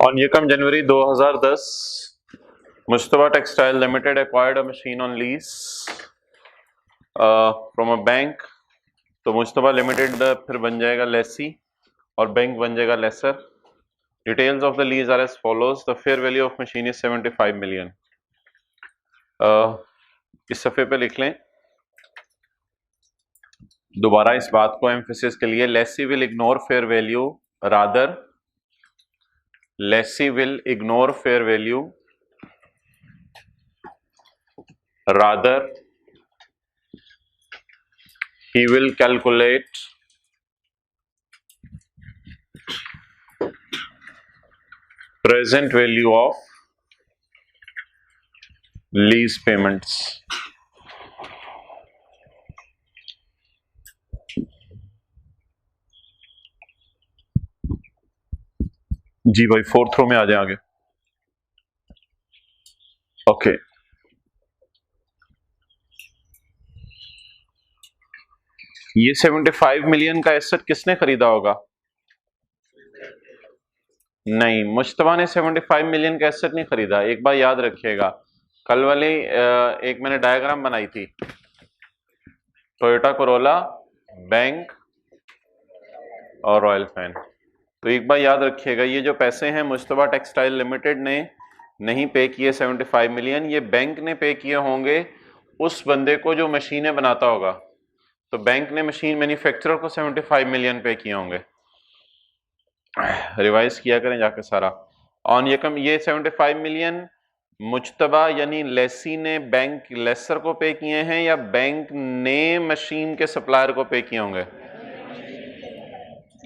On Yekam January 2010, Mujtaba Textile Limited acquired a machine on lease from a bank. तो Mushtaba limited फिर बन जाएगा लेसी और बैंक बन जाएगा lessor. Details of the lease are as follows. The fair value of machine is 75 million. इस सफ़े पे लिख लें दोबारा इस बात को एम्फेसिस के लिए. Lessee will ignore fair value, rather lessee will ignore fair value, rather he will calculate present value of lease payments. जी भाई फोर्थ रो में आ जाए आगे. ओके ये 75 मिलियन का एसेट किसने खरीदा होगा? नहीं, मुश्तबा ने 75 मिलियन का एसेट नहीं खरीदा. एक बार याद रखिएगा, कल वाली एक मैंने डायग्राम बनाई थी, टोयोटा कोरोला, बैंक और रॉयल फैन. तो एक बार याद रखिएगा, ये जो पैसे हैं मुश्तबा टेक्सटाइल लिमिटेड ने नहीं पे किए 75 मिलियन, ये बैंक ने पे किए होंगे उस बंदे को जो मशीनें बनाता होगा. तो बैंक ने मशीन मैन्युफैक्चरर को 75 मिलियन पे किए होंगे. रिवाइज किया करें जाके सारा. ऑन यकम ये 75 मिलियन मुज्तबा यानी लेसी ने बैंक लेसर को पे किए हैं या बैंक ने मशीन के सप्लायर को पे किए होंगे?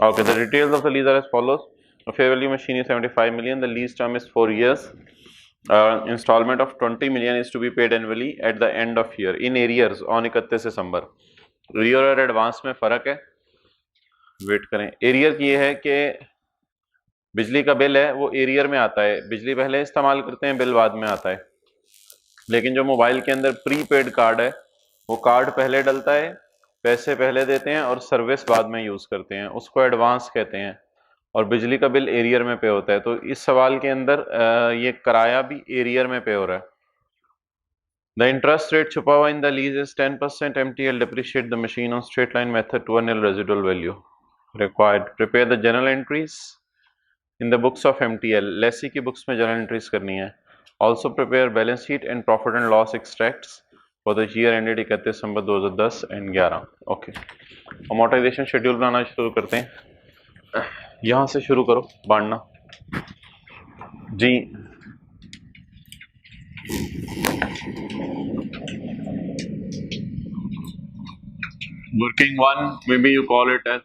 Okay, the details of the lease are as follows. Fair value machine is 75 million. The lease term is 4 years. Instalment of 20 million is to be paid annually at the end of year in arrears on 31 December. Rear और advance में फ़र्क है, wait करें. Arrear की ये है कि बिजली का बिल है वो एरियर में आता है, बिजली पहले इस्तेमाल करते हैं, बिल बाद में आता है. लेकिन जो मोबाइल के अंदर प्रीपेड कार्ड है वो कार्ड पहले डलता है, पैसे पहले देते हैं और सर्विस बाद में यूज़ करते हैं, उसको एडवांस कहते हैं. और बिजली का बिल एरियर में पे होता है. तो इस सवाल के अंदर ये किराया भी एरियर में पे हो रहा है. The interest rate छुपा हुआ in the lease is 10%. MTL depreciate the machine on straight line method to a nil residual value. Required. Prepare the journal entries in the books of MTL. Lessee की books में journal entries करनी है. Also prepare balance sheet and profit and loss extracts for the year ended 31 दिसंबर 2010 and 11. Okay. Amortization schedule बनाना शुरू करते हैं. यहाँ से शुरू करो बांटना जी. Working one, maybe you call it as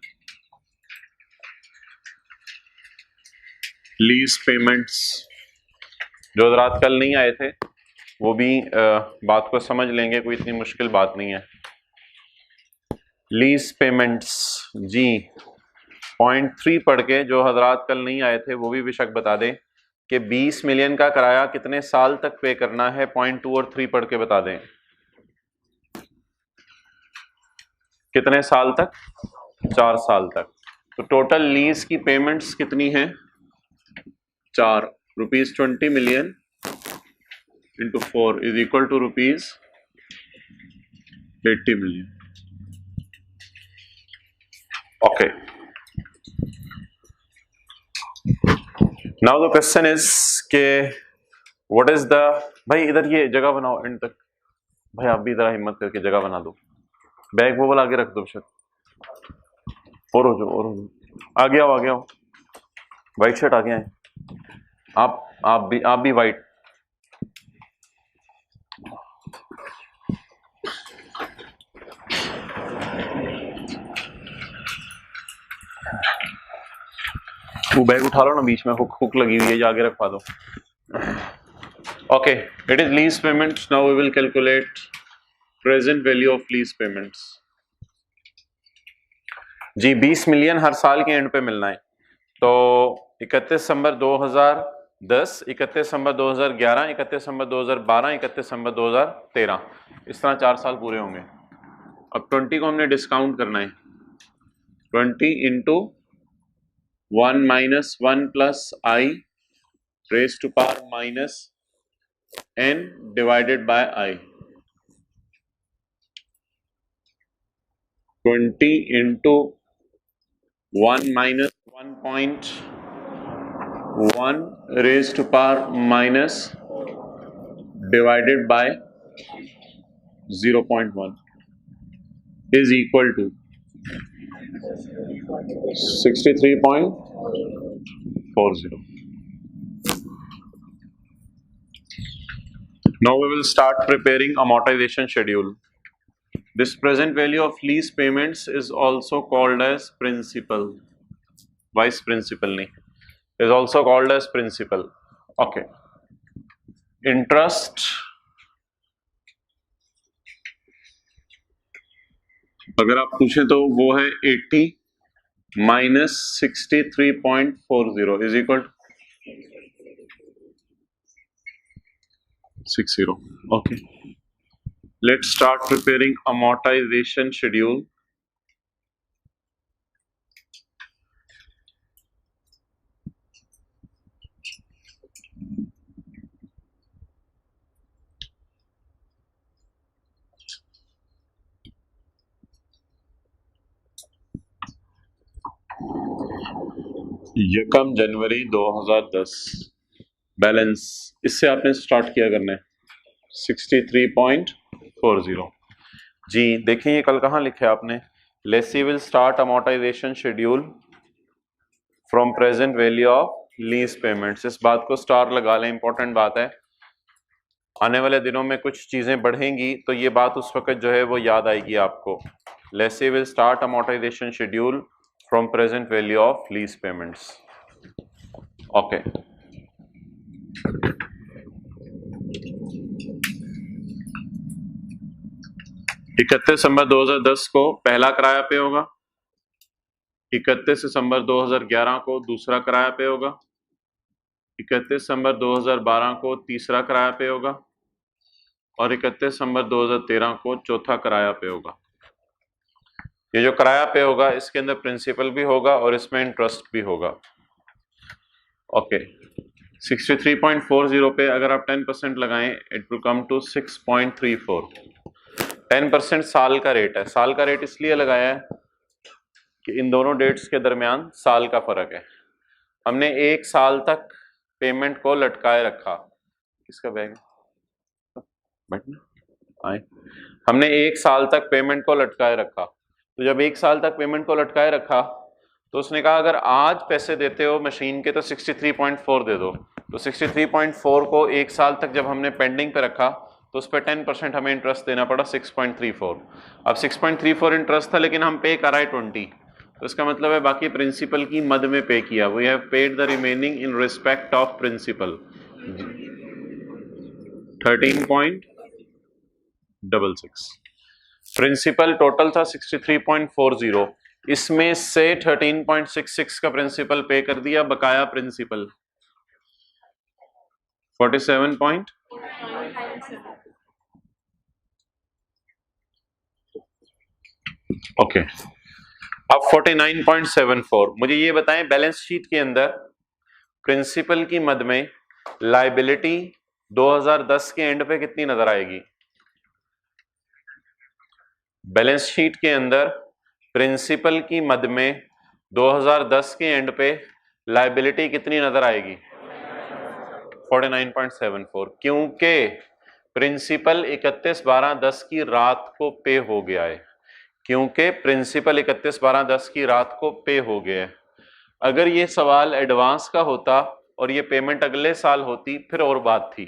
lease payments. जो हज़रात कल नहीं आए थे वो भी बात को समझ लेंगे, कोई इतनी मुश्किल बात नहीं है. लीज पेमेंट्स जी, पॉइंट 3 पढ़ के जो हज़रात कल नहीं आए थे वो भी बेशक बता दें कि 20 मिलियन का किराया कितने साल तक पे करना है. पॉइंट 2 और 3 पढ़ के बता दें कितने साल तक? 4 साल तक. तो टोटल लीज की पेमेंट्स कितनी हैं? 4. ₹20 million into 4 is equal to ₹80 million. Okay, now the question is के व्हाट इज द, भाई इधर ये जगह बनाओ एंड तक. भाई आप भी इधर हिम्मत करके जगह बना दो. बैग वो वाला आगे रख दो. और हो जाओ आगे आओ. वाइट शर्ट आगे आए. आप भी वाइट. वो बैग उठा लो ना, बीच में हुक लगी हुई है, आगे रखवा दो. Okay, it is lease payments. Now we will calculate present value of lease payments. जी 20 मिलियन हर साल के एंड पे मिलना है. तो 31 दिसंबर 2010, 31 दिसंबर 2011, 31 दिसंबर 2012, 31 दिसंबर 2013, इस तरह 4 साल पूरे होंगे. अब 20 को हमने डिस्काउंट करना है. 20 इंटू 1 - 1 + i raise to power minus n divided by I. 20 into 1 minus 1.1 raised to power minus divided by 0.1 is equal to 63.40. Now we will start preparing amortization schedule. This present value of lease payments is also called as principal. Vice principal nahi, is also called as principal. Okay. Interest, अगर आप पूछे तो वो है 80 minus 63.40 is equal to 60. Okay. Let's start preparing amortization schedule. यकम जनवरी 2010 balance इससे आपने start किया करना है 63.40. जी देखिए ये कल कहाँ लिखा है आपने, lessee will start amortisation schedule from present value of lease payments. इस बात को स्टार लगा लें, इंपॉर्टेंट बात है. आने वाले दिनों में कुछ चीजें बढ़ेंगी तो ये बात उस वक्त जो है वो याद आएगी आपको. Lessee will start amortisation schedule from present value of lease payments. Okay. 31 दिसंबर 2010 को पहला किराया पे होगा, 31 दिसंबर 2011 को दूसरा किराया पे होगा, 31 दिसंबर 2012 को तीसरा किराया पे होगा और 31 दिसंबर 2013 को चौथा किराया पे होगा. ये जो किराया पे होगा इसके अंदर प्रिंसिपल भी होगा और इसमें इंटरेस्ट भी होगा. ओके. 63.40 पे अगर आप 10% लगाएं इट विल कम टू 6.34. 10% साल का रेट है. साल का रेट इसलिए लगाया है कि इन दोनों डेट्स के दरमियान साल का फर्क है. हमने एक साल तक पेमेंट को लटकाए रखा. किसका बैग है? बैठना आए. हमने एक साल तक पेमेंट को लटकाए रखा. तो जब एक साल तक पेमेंट को लटकाए रखा तो उसने कहा अगर आज पैसे देते हो मशीन के तो 63.4 दे दो. तो 63.4 को एक साल तक जब हमने पेंडिंग पे रखा तो उस पर 10% हमें इंटरेस्ट देना पड़ा 6.34. अब 6.34 इंटरेस्ट था लेकिन हम पे कराए 20. तो इसका मतलब है बाकी प्रिंसिपल की मद में पे किया. We have paid the remaining in respect of principal 13.66. Principal total था 63.40. इसमें से 13.66 का प्रिंसिपल पे कर दिया, बकाया प्रिंसिपल 47. ओके. अब 49.74. मुझे ये बताएं बैलेंस शीट के अंदर प्रिंसिपल की मद में लायबिलिटी 2010 के एंड पे कितनी नजर आएगी? बैलेंस शीट के अंदर प्रिंसिपल की मद में 2010 के एंड पे लायबिलिटी कितनी नजर आएगी? 49.74. क्योंकि प्रिंसिपल 31/12/10 की रात को पे हो गया है. क्योंकि प्रिंसिपल 31/12/10 की रात को पे हो गया है. अगर ये सवाल एडवांस का होता और ये पेमेंट अगले साल होती फिर और बात थी.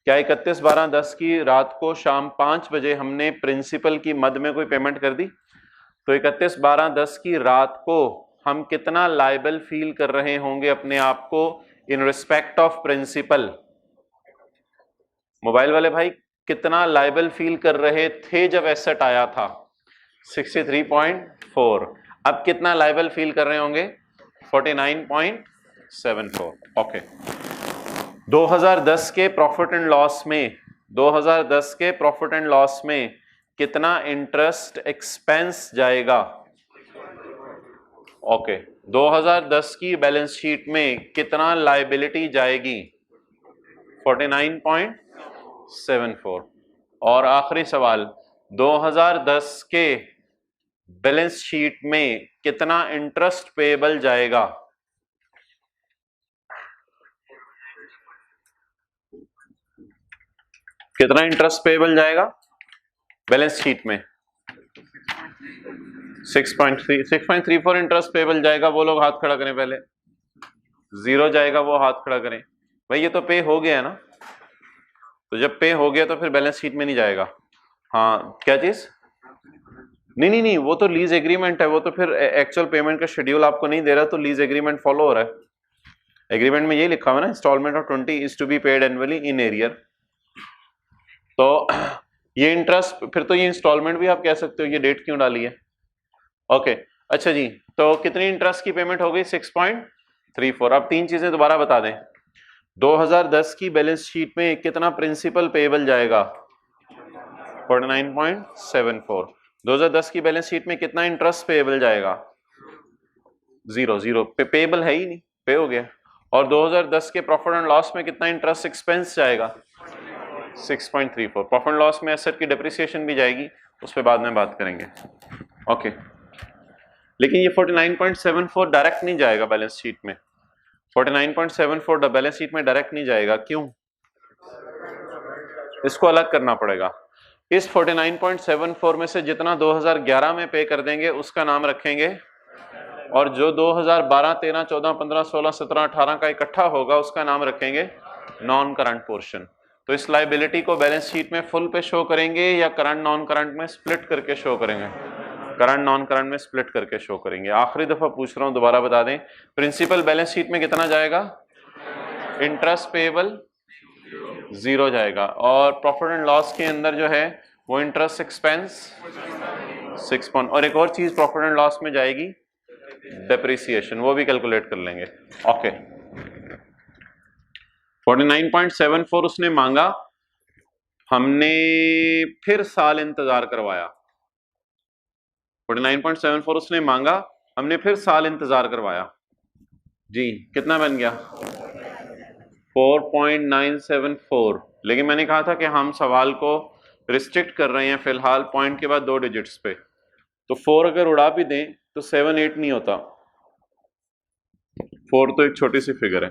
क्या 31/12/10 की रात को शाम 5 बजे हमने प्रिंसिपल की मद में कोई पेमेंट कर दी? तो 31/12/10 की रात को हम कितना लायबल फील कर रहे होंगे अपने आप को in respect of principal? Mobile वाले भाई कितना लायबल फील कर रहे थे जब एसेट आया था? 63.4. अब कितना लायबल फील कर रहे होंगे? 49.74. ओके. 2010 के प्रॉफिट एंड लॉस में 2010 के प्रॉफिट एंड लॉस में कितना इंटरेस्ट एक्सपेंस जाएगा? ओके. 2010 की बैलेंस शीट में कितना लायबिलिटी जाएगी? 49.74। और आखिरी सवाल, 2010 के बैलेंस शीट में कितना इंटरेस्ट पेएबल जाएगा? कितना इंटरेस्ट पेएबल जाएगा बैलेंस शीट में? 6.34 इंटरेस्ट पेएबल जाएगा। वो लोग हाथ खड़ा करें पहले। 0 जाएगा वो हाथ खड़ा करें। भाई ये तो पे हो गया है ना, तो जब पे हो गया तो फिर बैलेंस शीट में नहीं जाएगा। हाँ क्या चीज? नहीं, वो तो लीज एग्रीमेंट है, वो तो फिर एक्चुअल पेमेंट का शेड्यूल आपको नहीं दे रहा, तो लीज एग्रीमेंट फॉलो हो रहा है। एग्रीमेंट में यही लिखा हुआ है ना, instalment of 20 is to be paid annually in arrear. तो ये इंटरेस्ट, फिर तो ये इंस्टॉलमेंट भी आप कह सकते हो, ये डेट क्यों डाली है? ओके अच्छा जी, तो कितनी इंटरेस्ट की पेमेंट हो गई? 6.34। अब तीन चीजें दोबारा बता दें। 2010 की बैलेंस शीट में कितना प्रिंसिपल पेएबल जाएगा? 49.74। 2010 की बैलेंस शीट में कितना इंटरेस्ट पेएबल जाएगा? 0 पेएबल है ही नहीं, पे हो गया। और 2010 के प्रॉफिट एंड लॉस में कितना इंटरेस्ट एक्सपेंस जाएगा? 6.34। प्रॉफिट एंड लॉस में एसेट की डेप्रिसिएशन भी जाएगी, उस पर बाद में बात करेंगे। ओके लेकिन ये 49.74 डायरेक्ट नहीं जाएगा बैलेंस शीट में। 49.74 बैलेंस शीट में डायरेक्ट नहीं जाएगा। क्यों? इसको अलग करना पड़ेगा। इस 49.74 में से जितना 2011 में पे कर देंगे उसका नाम रखेंगे, और जो 2012, 13, 14, 15, 16, 17, 18 का इकट्ठा होगा उसका नाम रखेंगे नॉन करंट पोर्शन। तो इस लाइबिलिटी को बैलेंस शीट में फुल पे शो करेंगे या करंट नॉन करंट में स्प्लिट करके शो करेंगे? करंट नॉन करंट में स्प्लिट करके शो करेंगे। आखिरी दफा पूछ रहा हूं, दोबारा बता दें, प्रिंसिपल बैलेंस शीट में कितना जाएगा? इंटरेस्ट पेएबल 0 जाएगा, और प्रॉफिट एंड लॉस के अंदर जो है वो इंटरेस्ट एक्सपेंस 6 और एक और चीज प्रॉफिट एंड लॉस में जाएगी, डेप्रिसिएशन, वो भी कैलकुलेट कर लेंगे। ओके 49.74 उसने मांगा, हमने फिर साल इंतजार करवाया। 49.74 उसने मांगा, हमने फिर साल इंतजार करवाया जी। कितना बन गया? 4.974। लेकिन मैंने कहा था कि हम सवाल को रिस्ट्रिक्ट कर रहे हैं फिलहाल पॉइंट के बाद 2 डिजिट्स पे, तो 4 अगर उड़ा भी दें तो 7, 8 नहीं होता। 4 तो एक छोटी सी फिगर है,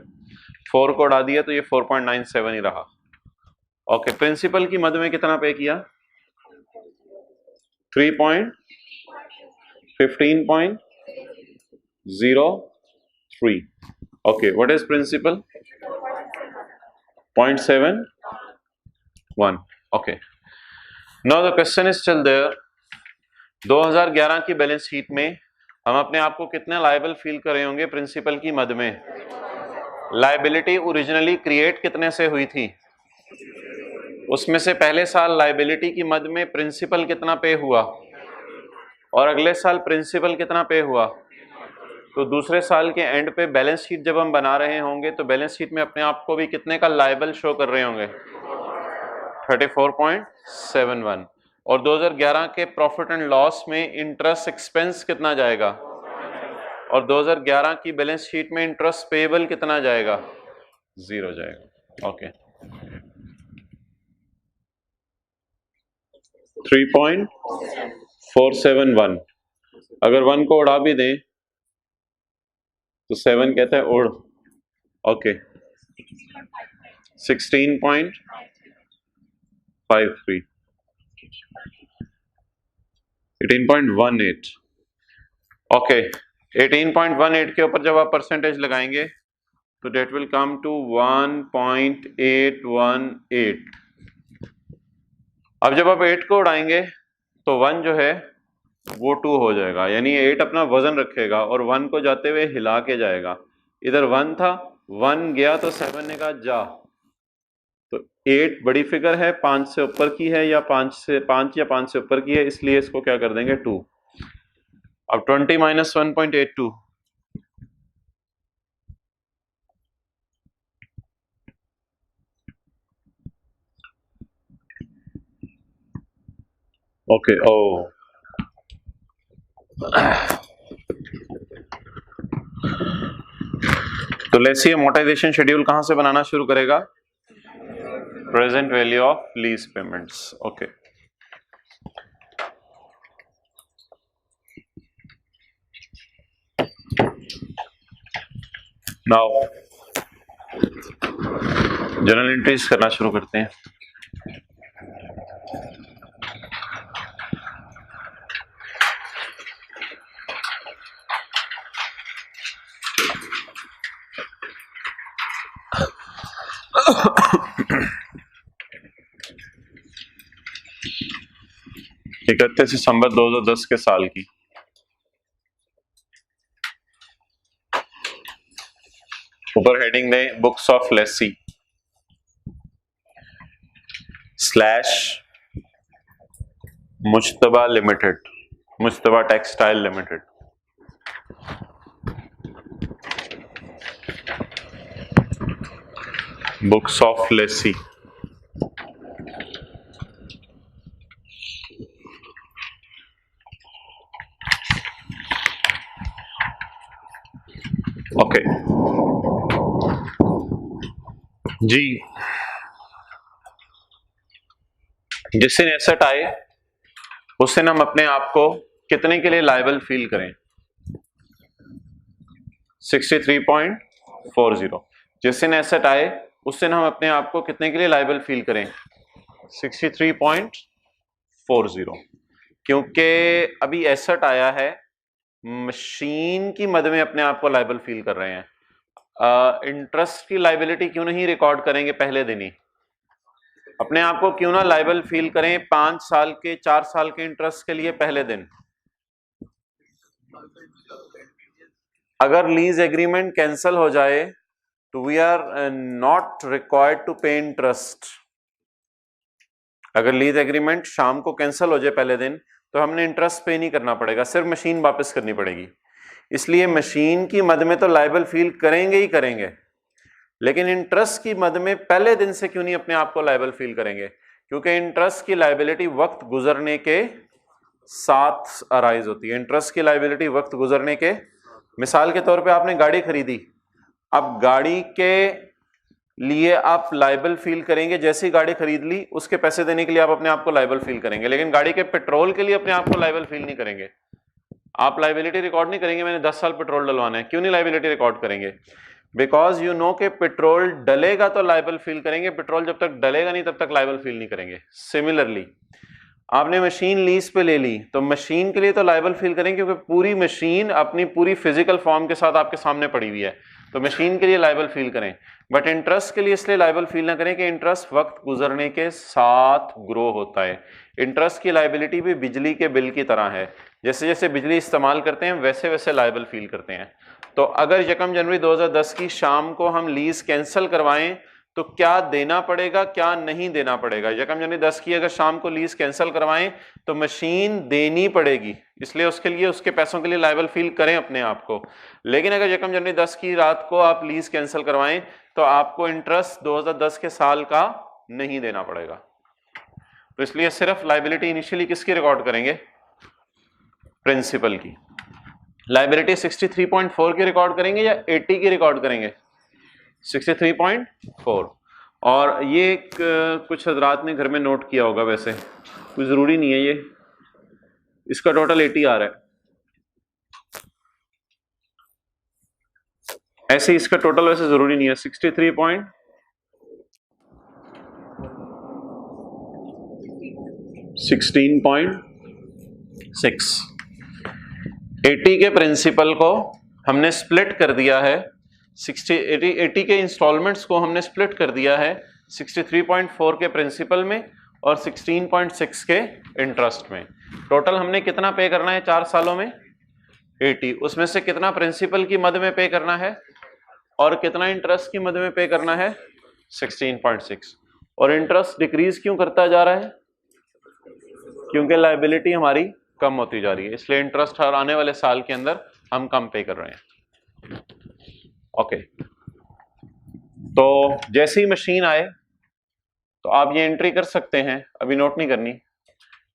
4 को उड़ा दिया तो ये 4.97 ही रहा। ओके प्रिंसिपल की मद में कितना पे किया? 15.03। Okay what is principal? 0.71। Okay now the question is still there. 2011 की बैलेंस शीट में हम अपने आप को कितने लायबल फील कर रहे होंगे प्रिंसिपल की मद में? लायबिलिटी ओरिजिनली क्रिएट कितने से हुई थी? उसमें से पहले साल लायबिलिटी की मद में प्रिंसिपल कितना पे हुआ, और अगले साल प्रिंसिपल कितना पे हुआ? तो दूसरे साल के एंड पे बैलेंस शीट जब हम बना रहे होंगे तो बैलेंस शीट में अपने आप को भी कितने का लायबल शो कर रहे होंगे? 34.71। और 2011 के प्रॉफिट एंड लॉस में इंटरेस्ट एक्सपेंस कितना जाएगा, और 2011 की बैलेंस शीट में इंटरेस्ट पेएबल कितना जाएगा? 0 जाएगा। ओके 3.471। अगर 1 को उड़ा भी दें तो 7 कहता है उड़। ओके 16.53, 18.18। ओके 18.18 के ऊपर जब आप परसेंटेज लगाएंगे तो डेट विल कम टू 1.818। अब जब आप 8 को उड़ाएंगे तो 1 जो है वो 2 हो जाएगा, यानी 8 अपना वजन रखेगा और 1 को जाते हुए हिला के जाएगा। इधर 1 था, 1 गया तो 7 ने कहा जा। तो 8 बड़ी फिगर है, 5 से ऊपर की है या 5 या 5 से ऊपर की है, इसलिए इसको क्या कर देंगे 2। अब 20 माइनस 1.82, ओके ओ तो लेट्स सी अमोर्टाइजेशन शेड्यूल कहां से बनाना शुरू करेगा? present value of lease payments. Okay. Now general entries करना शुरू करते हैं। इकतीस दिसंबर 2010 के साल की ऊपर हेडिंग दें books of lessee slash Mushtaba limited, Mushtaba textile limited. Books of lessee okay जी। जिस दिन एसेट आए उस दिन हम अपने आप को कितने के लिए लायबल फील करें? 63.40। जिस दिन एसेट आए उस दिन हम अपने आप को कितने के लिए लायबल फील करें? 63.40। क्योंकि अभी एसेट आया है, मशीन की मद में अपने आप को लायबल फील कर रहे हैं। इंटरेस्ट की लायबिलिटी क्यों नहीं रिकॉर्ड करेंगे पहले दिन ही? अपने आप को क्यों ना लायबल फील करें 5 साल के 4 साल के इंटरेस्ट के लिए पहले दिन? अगर लीज एग्रीमेंट कैंसिल हो जाए तो we are not required to pay interest. अगर लीज एग्रीमेंट शाम को कैंसिल हो जाए पहले दिन तो हमने इंटरेस्ट पे नहीं करना पड़ेगा, सिर्फ मशीन वापस करनी पड़ेगी। इसलिए मशीन की मद में तो लायबल फील करेंगे ही करेंगे, लेकिन इंटरेस्ट की मद में पहले दिन से क्यों नहीं अपने आप को लायबल फील करेंगे? क्योंकि इंटरेस्ट की लायबिलिटी वक्त गुजरने के साथ अराइज होती है। इंटरेस्ट की लायबिलिटी वक्त गुजरने के, मिसाल के तौर पे आपने गाड़ी खरीदी, अब गाड़ी के लिए आप लायबल फील करेंगे, जैसी गाड़ी खरीद ली उसके पैसे देने के लिए आप अपने आप को लायबल फील करेंगे, लेकिन गाड़ी के पेट्रोल के लिए अपने आप को लायबल फील नहीं करेंगे। आप लायबिलिटी रिकॉर्ड नहीं करेंगे मैंने 10 साल पेट्रोल डलवाना है। क्यों नहीं लायबिलिटी रिकॉर्ड करेंगे? बिकॉज यू नो के पेट्रोल डलेगा तो लायबल फील करेंगे, पेट्रोल जब तक डलेगा नहीं तब तक लायबल फील नहीं करेंगे। सिमिलरली आपने मशीन लीज पे ले ली तो मशीन के लिए तो लायबल फील करेंगे क्योंकि पूरी मशीन अपनी पूरी फिजिकल फॉर्म के साथ आपके सामने पड़ी हुई है, तो मशीन के लिए लायबल फील करें। बट इंटरेस्ट के लिए इसलिए लायबल फील ना करें कि इंटरेस्ट वक्त गुजरने के साथ ग्रो होता है। इंटरेस्ट की लायबिलिटी भी बिजली के बिल की तरह है, जैसे जैसे बिजली इस्तेमाल करते हैं वैसे वैसे लायबल फील करते हैं। तो अगर 1 जनवरी 2010 की शाम को हम लीज कैंसिल करवाएं तो क्या देना पड़ेगा क्या नहीं देना पड़ेगा? 1 जनवरी 10 की अगर शाम को लीज कैंसिल करवाएं तो मशीन देनी पड़ेगी, इसलिए उसके लिए उसके पैसों के लिए लायबल फील करें अपने आप को। लेकिन अगर 1 जनवरी 10 की रात को आप लीज कैंसिल करवाएं तो आपको इंटरेस्ट 2010 के साल का नहीं देना पड़ेगा। तो इसलिए सिर्फ लायबिलिटी इनिशियली किसकी रिकॉर्ड करेंगे? प्रिंसिपल की। लायबिलिटी 63.4 की रिकॉर्ड करेंगे या 80 की रिकॉर्ड करेंगे? 63.4। और ये कुछ हजरात ने घर में नोट किया होगा, वैसे कोई जरूरी नहीं है ये, इसका टोटल 80 आ रहा है, ऐसे इसका टोटल वैसे जरूरी नहीं है। 16.6 80 के प्रिंसिपल को हमने स्प्लिट कर दिया है, 80 के इंस्टॉलमेंट्स को हमने स्प्लिट कर दिया है 63.4 के प्रिंसिपल में और 16.6 के इंटरेस्ट में। टोटल हमने कितना पे करना है 4 सालों में? 80। उसमें से कितना प्रिंसिपल की मद में पे करना है और कितना इंटरेस्ट की मद में पे करना है? 16.6। और इंटरेस्ट डिक्रीज क्यों करता जा रहा है? क्योंकि लायबिलिटी हमारी कम होती जा रही है, इसलिए इंटरेस्ट हर आने वाले साल के अंदर हम कम पे कर रहे हैं। ओके, तो जैसे ही मशीन आए तो आप ये एंट्री कर सकते हैं, अभी नोट नहीं करनी।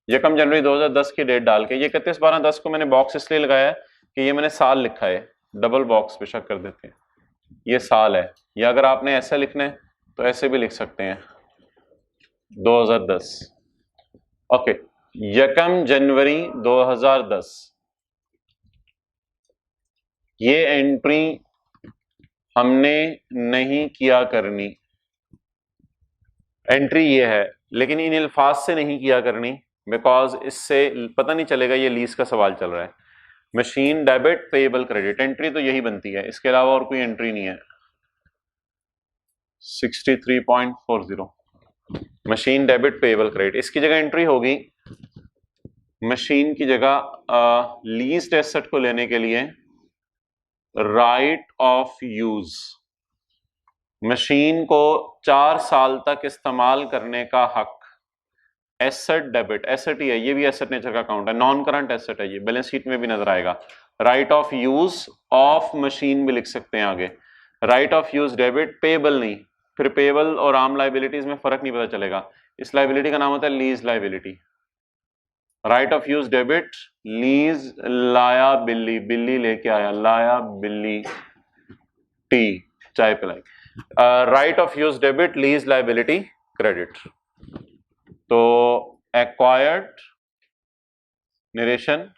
1 जनवरी 2010 की डेट डाल के, ये 31/12/10 को मैंने बॉक्स इसलिए लगाया कि ये मैंने साल लिखा है, डबल बॉक्स बेशक कर देते हैं, ये साल है। या अगर आपने ऐसा लिखना है तो ऐसे भी लिख सकते हैं, 2010। ओके, 1 जनवरी 2010 ये एंट्री हमने नहीं किया करनी, एंट्री ये है, लेकिन इन अल्फाज से नहीं किया करनी बिकॉज इससे पता नहीं चलेगा ये लीज का सवाल चल रहा है। Machine debit payable credit, entry तो यही बनती है, इसके अलावा और कोई एंट्री नहीं है। 63.40 मशीन डेबिट पेएबल क्रेडिट, इसकी जगह एंट्री होगी मशीन की जगह लीज्ड एसेट को लेने के लिए राइट ऑफ यूज, मशीन को 4 साल तक इस्तेमाल करने का हक। एसेट डेबिट, एसेट ही है, ये भी एसेट नेचर का अकाउंट है, नॉन करंट एसेट है, ये बैलेंस शीट में भी नजर आएगा। Right of use of machine भी लिख सकते हैं आगे। Right of use debit, payable नहीं, फिर पेएबल और आम लाइबिलिटीज में फर्क नहीं पता चलेगा। इस लाइबिलिटी का नाम होता है lease liability. Right of use debit, lease लाया बिल्ली, बिल्ली लेके आया, लाया बिल्ली टी, चाय पिलाई। Right of use debit, lease liability credit. तो एक्वायर्ड नरेशन,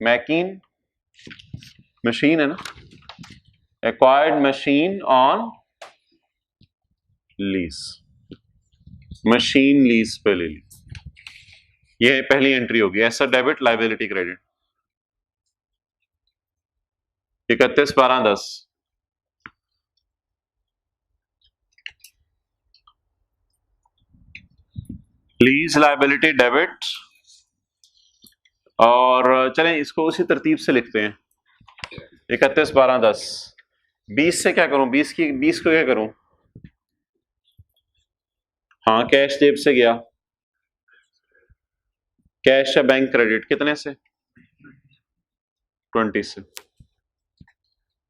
मैकीन मशीन है ना, acquired machine on lease, machine lease पे ले ली, ये पहली एंट्री होगी। Asset debit liability credit. 31/12/10 lease liability debit, और चलें इसको उसी तरतीब से लिखते हैं। 31/12/10 20 से क्या करूं, 20 को क्या करूं, हाँ कैश जेब से गया, कैश या बैंक क्रेडिट कितने से, 20 से,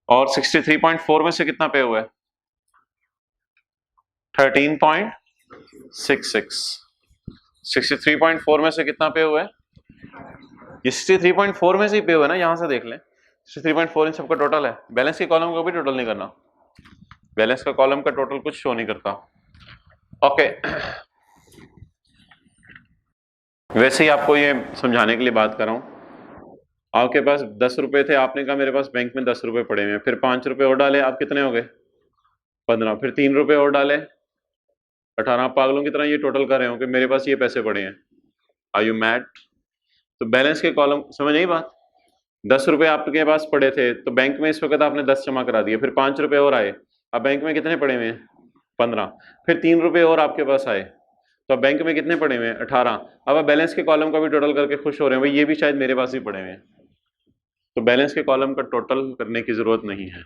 और 63.4 में से कितना पे हुआ है, 13.66। 63.4 में से कितना पे हुआ है, ये 63.4 में से ही पे हुआ है ना, यहां से देख लें 63.4 इन सबका टोटल है। बैलेंस के कॉलम को भी टोटल नहीं करना, बैलेंस का कॉलम का टोटल कुछ शो नहीं करता। ओके, वैसे ही आपको ये समझाने के लिए बात कर रहा हूं। आपके पास 10 रुपए थे, आपने कहा मेरे पास बैंक में 10 रुपए पड़े हुए हैं, फिर 5 रुपए और डाले, आप कितने हो गए 15, फिर 3 रुपए और डाले 18। पागलों की तरह ये टोटल कर रहे हो कि मेरे पास ये पैसे पड़े हैं, आर यू मैड? तो बैलेंस के कॉलम समझ नहीं बात, 10 रुपए आपके पास पड़े थे तो बैंक में इस वक्त आपने 10 जमा करा दिए, फिर 5 रुपए और आए, अब बैंक में कितने पड़े हुए हैं 15, फिर 3 रुपए और आपके पास आए, तो अब बैंक में कितने पड़े हुए हैं 18। अब आप बैलेंस के कॉलम का भी टोटल करके खुश हो रहे हैं, भाई ये भी शायद मेरे पास ही पड़े हुए हैं, तो बैलेंस के कॉलम का टोटल करने की जरूरत नहीं है।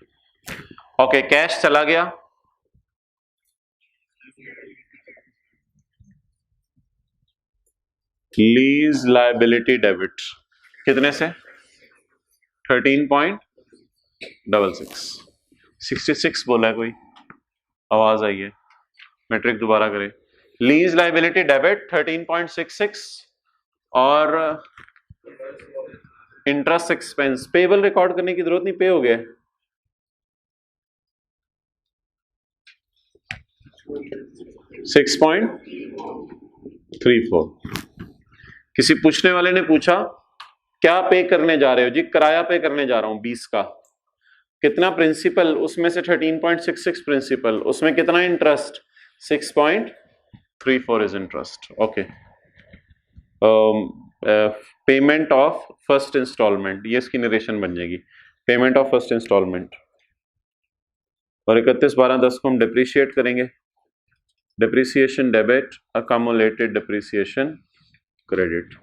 ओके, कैश चला गया, लीज लायबिलिटी डेबिट कितने से 13.66, 66 बोला है कोई, आवाज आई है, मैट्रिक दोबारा करें। लीज लायबिलिटी डेबिट 13.66 और इंटरेस्ट एक्सपेंस पेबल रिकॉर्ड करने की जरूरत नहीं, पे हो गया 6.34। किसी पूछने वाले ने पूछा क्या पे करने जा रहे हो जी, किराया पे करने जा रहा हूं 20 का, कितना प्रिंसिपल, उसमें से 13.66 प्रिंसिपल, उसमें कितना interest 6.34 is interest. Okay, payment of first instalment, ये इसकी नरेशन बन जाएगी, पेमेंट ऑफ फर्स्ट इंस्टॉलमेंट। और 31/12/10 को हम डिप्रिशिएट करेंगे, डिप्रिसिएशन डेबिट, अकमुलेटेड डिप्रिसिएशन क्रेडिट।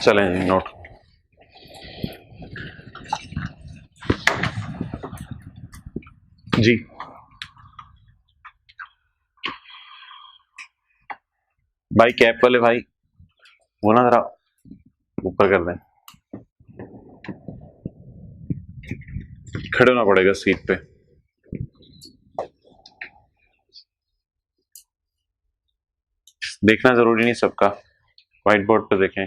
चलें जी नोट, जी भाई कैप वाले भाई वो ना जरा ऊपर कर दें, खड़े होना पड़ेगा सीट पे। देखना जरूरी नहीं सबका, व्हाइट बोर्ड पे देखें।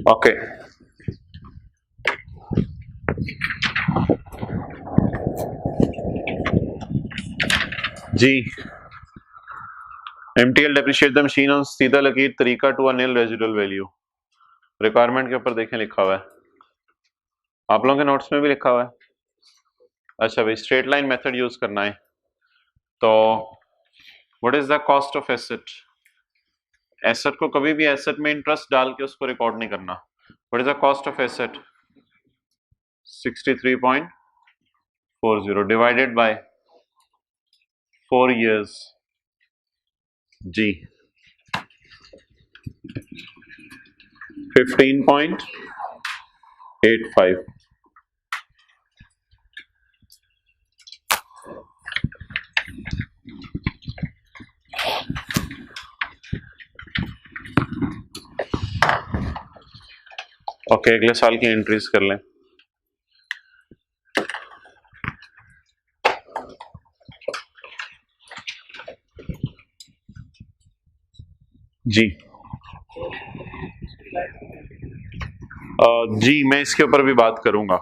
ओके जी, MTL depreciate the machine on सीधा लकीर तरीका to a nil residual value। Requirement के ऊपर देखें लिखा हुआ है, आप लोगों के नोट्स में भी लिखा हुआ है। अच्छा भाई, स्ट्रेट लाइन मेथड यूज करना है, तो what is the cost of asset? Asset को कभी भी एसेट में इंटरेस्ट डाल के उसको रिकॉर्ड नहीं करना। What is the cost of asset? 63.40 divided by 4 years जी 15.85। ओके, अगले साल की एंट्रीज कर लें। जी जी, मैं इसके ऊपर भी बात करूंगा,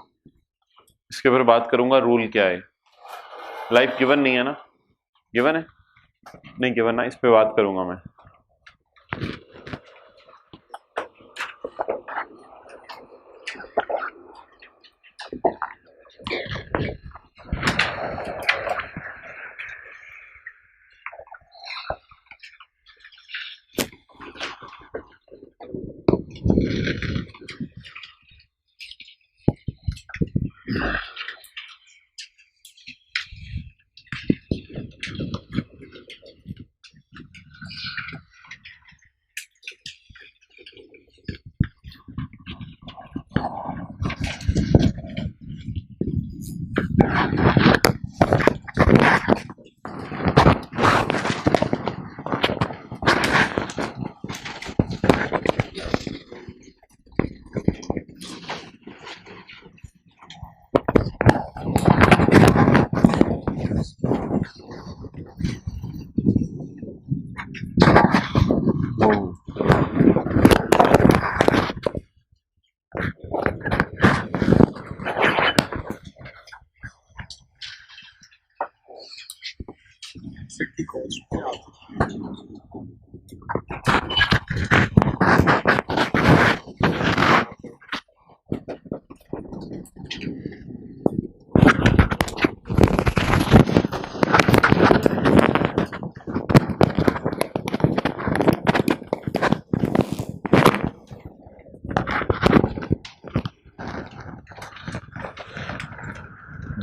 इसके ऊपर बात करूंगा। रूल क्या है? लाइफ गिवन नहीं है ना? गिवन है? नहीं गिवन ना, इस पे बात करूंगा मैं।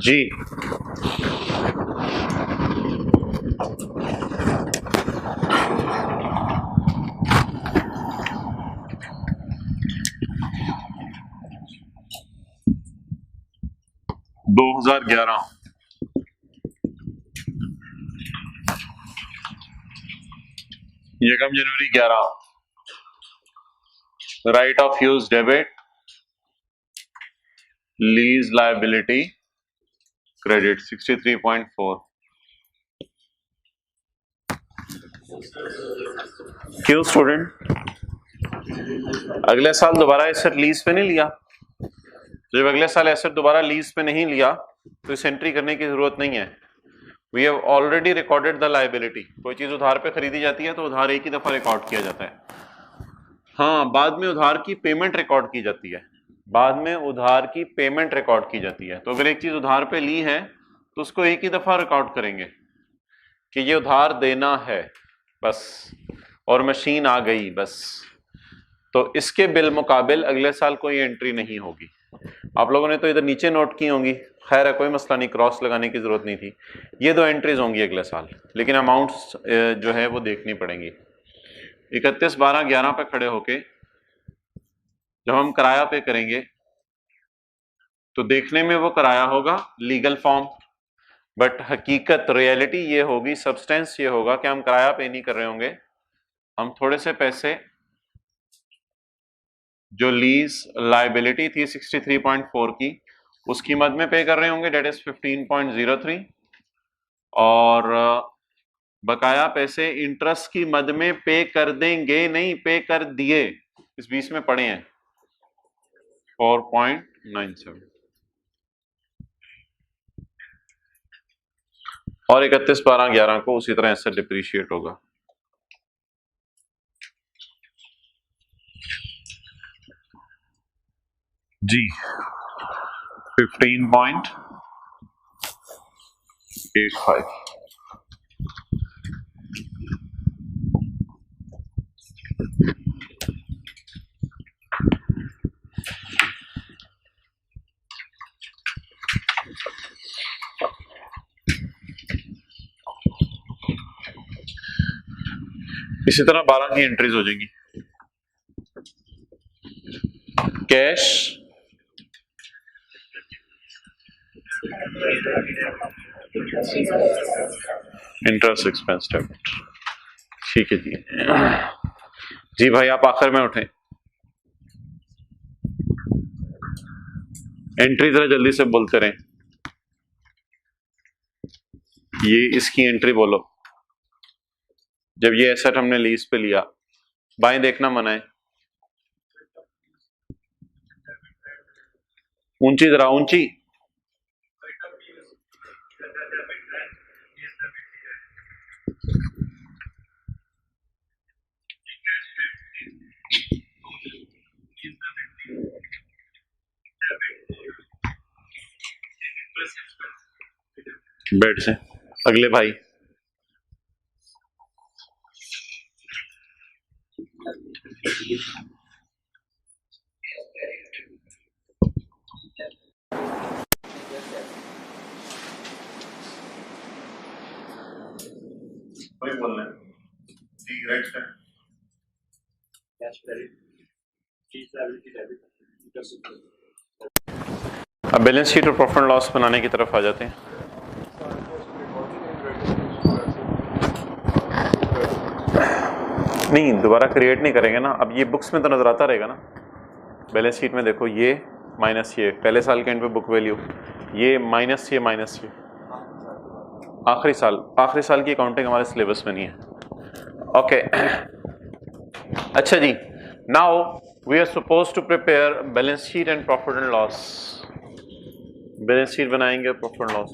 जी दो 2011 ये कम जनवरी 11, right of use debit, lease liability credit 63.4। क्यों स्टूडेंट? अगले साल दोबारा एसेट लीज पे नहीं लिया। जब अगले साल एसेट दोबारा लीज पे नहीं लिया तो इस एंट्री करने की जरूरत नहीं है। We have already recorded the liability. कोई चीज उधार पे खरीदी जाती है तो उधार एक ही दफा रिकॉर्ड किया जाता है। हाँ, बाद में उधार की पेमेंट रिकॉर्ड की जाती है, बाद में उधार की पेमेंट रिकॉर्ड की जाती है। तो अगर एक चीज उधार पे ली है तो उसको एक ही दफा रिकॉर्ड करेंगे कि ये उधार देना है बस, और मशीन आ गई बस। तो इसके बिल मुकाबिल अगले साल कोई एंट्री नहीं होगी। आप लोगों ने तो इधर नीचे नोट की होंगी, खैर है, कोई मसला नहीं, क्रॉस लगाने की जरूरत नहीं थी। ये 2 एंट्रीज होंगी अगले साल, लेकिन अमाउंट्स जो है वो देखनी पड़ेंगी। 31/12/11 पे खड़े होके जब हम किराया पे करेंगे तो देखने में वो किराया होगा लीगल फॉर्म, बट हकीकत रियलिटी ये होगी, सब्सटेंस ये होगा कि हम किराया पे नहीं कर रहे होंगे, हम थोड़े से पैसे जो लीज लाइबिलिटी थी 63.4 की उसकी मद में पे कर रहे होंगे, डेट इज 15.03, और बकाया पैसे इंटरेस्ट की मद में पे कर देंगे, नहीं पे कर दिए, इस बीच में पड़े हैं 4.97, और 31/12/11 को उसी तरह ऐसे डिप्रीशिएट होगा। जी 15.85। इसी तरह 12 की एंट्रीज हो जाएंगी। कैश इंटरेस्ट एक्सपेंस डेबिट, ठीक है जी। जी भाई आप आखिर में उठे, एंट्री जरा जल्दी से बोलते रहे। ये इसकी एंट्री बोलो। जब ये एसेट हमने लीज पे लिया, बाएं देखना मना है, ऊंची जरा ऊंची। बेड से अगले भाई। कोई बोलना है? अब बैलेंस शीट और प्रॉफिट एंड लॉस बनाने की तरफ आ जाते हैं। नहीं दोबारा क्रिएट नहीं करेंगे ना, अब ये बुक्स में तो नजर आता रहेगा ना। बैलेंस शीट में देखो ये माइनस ये पहले साल के एंड पे बुक वैल्यू, ये माइनस ये माइनस ये आखिरी साल की अकाउंटिंग हमारे सिलेबस में नहीं है। ओके अच्छा जी, now we are suppose to prepare balance sheet and profit and loss. Balance sheet बनाएंगे, profit and loss.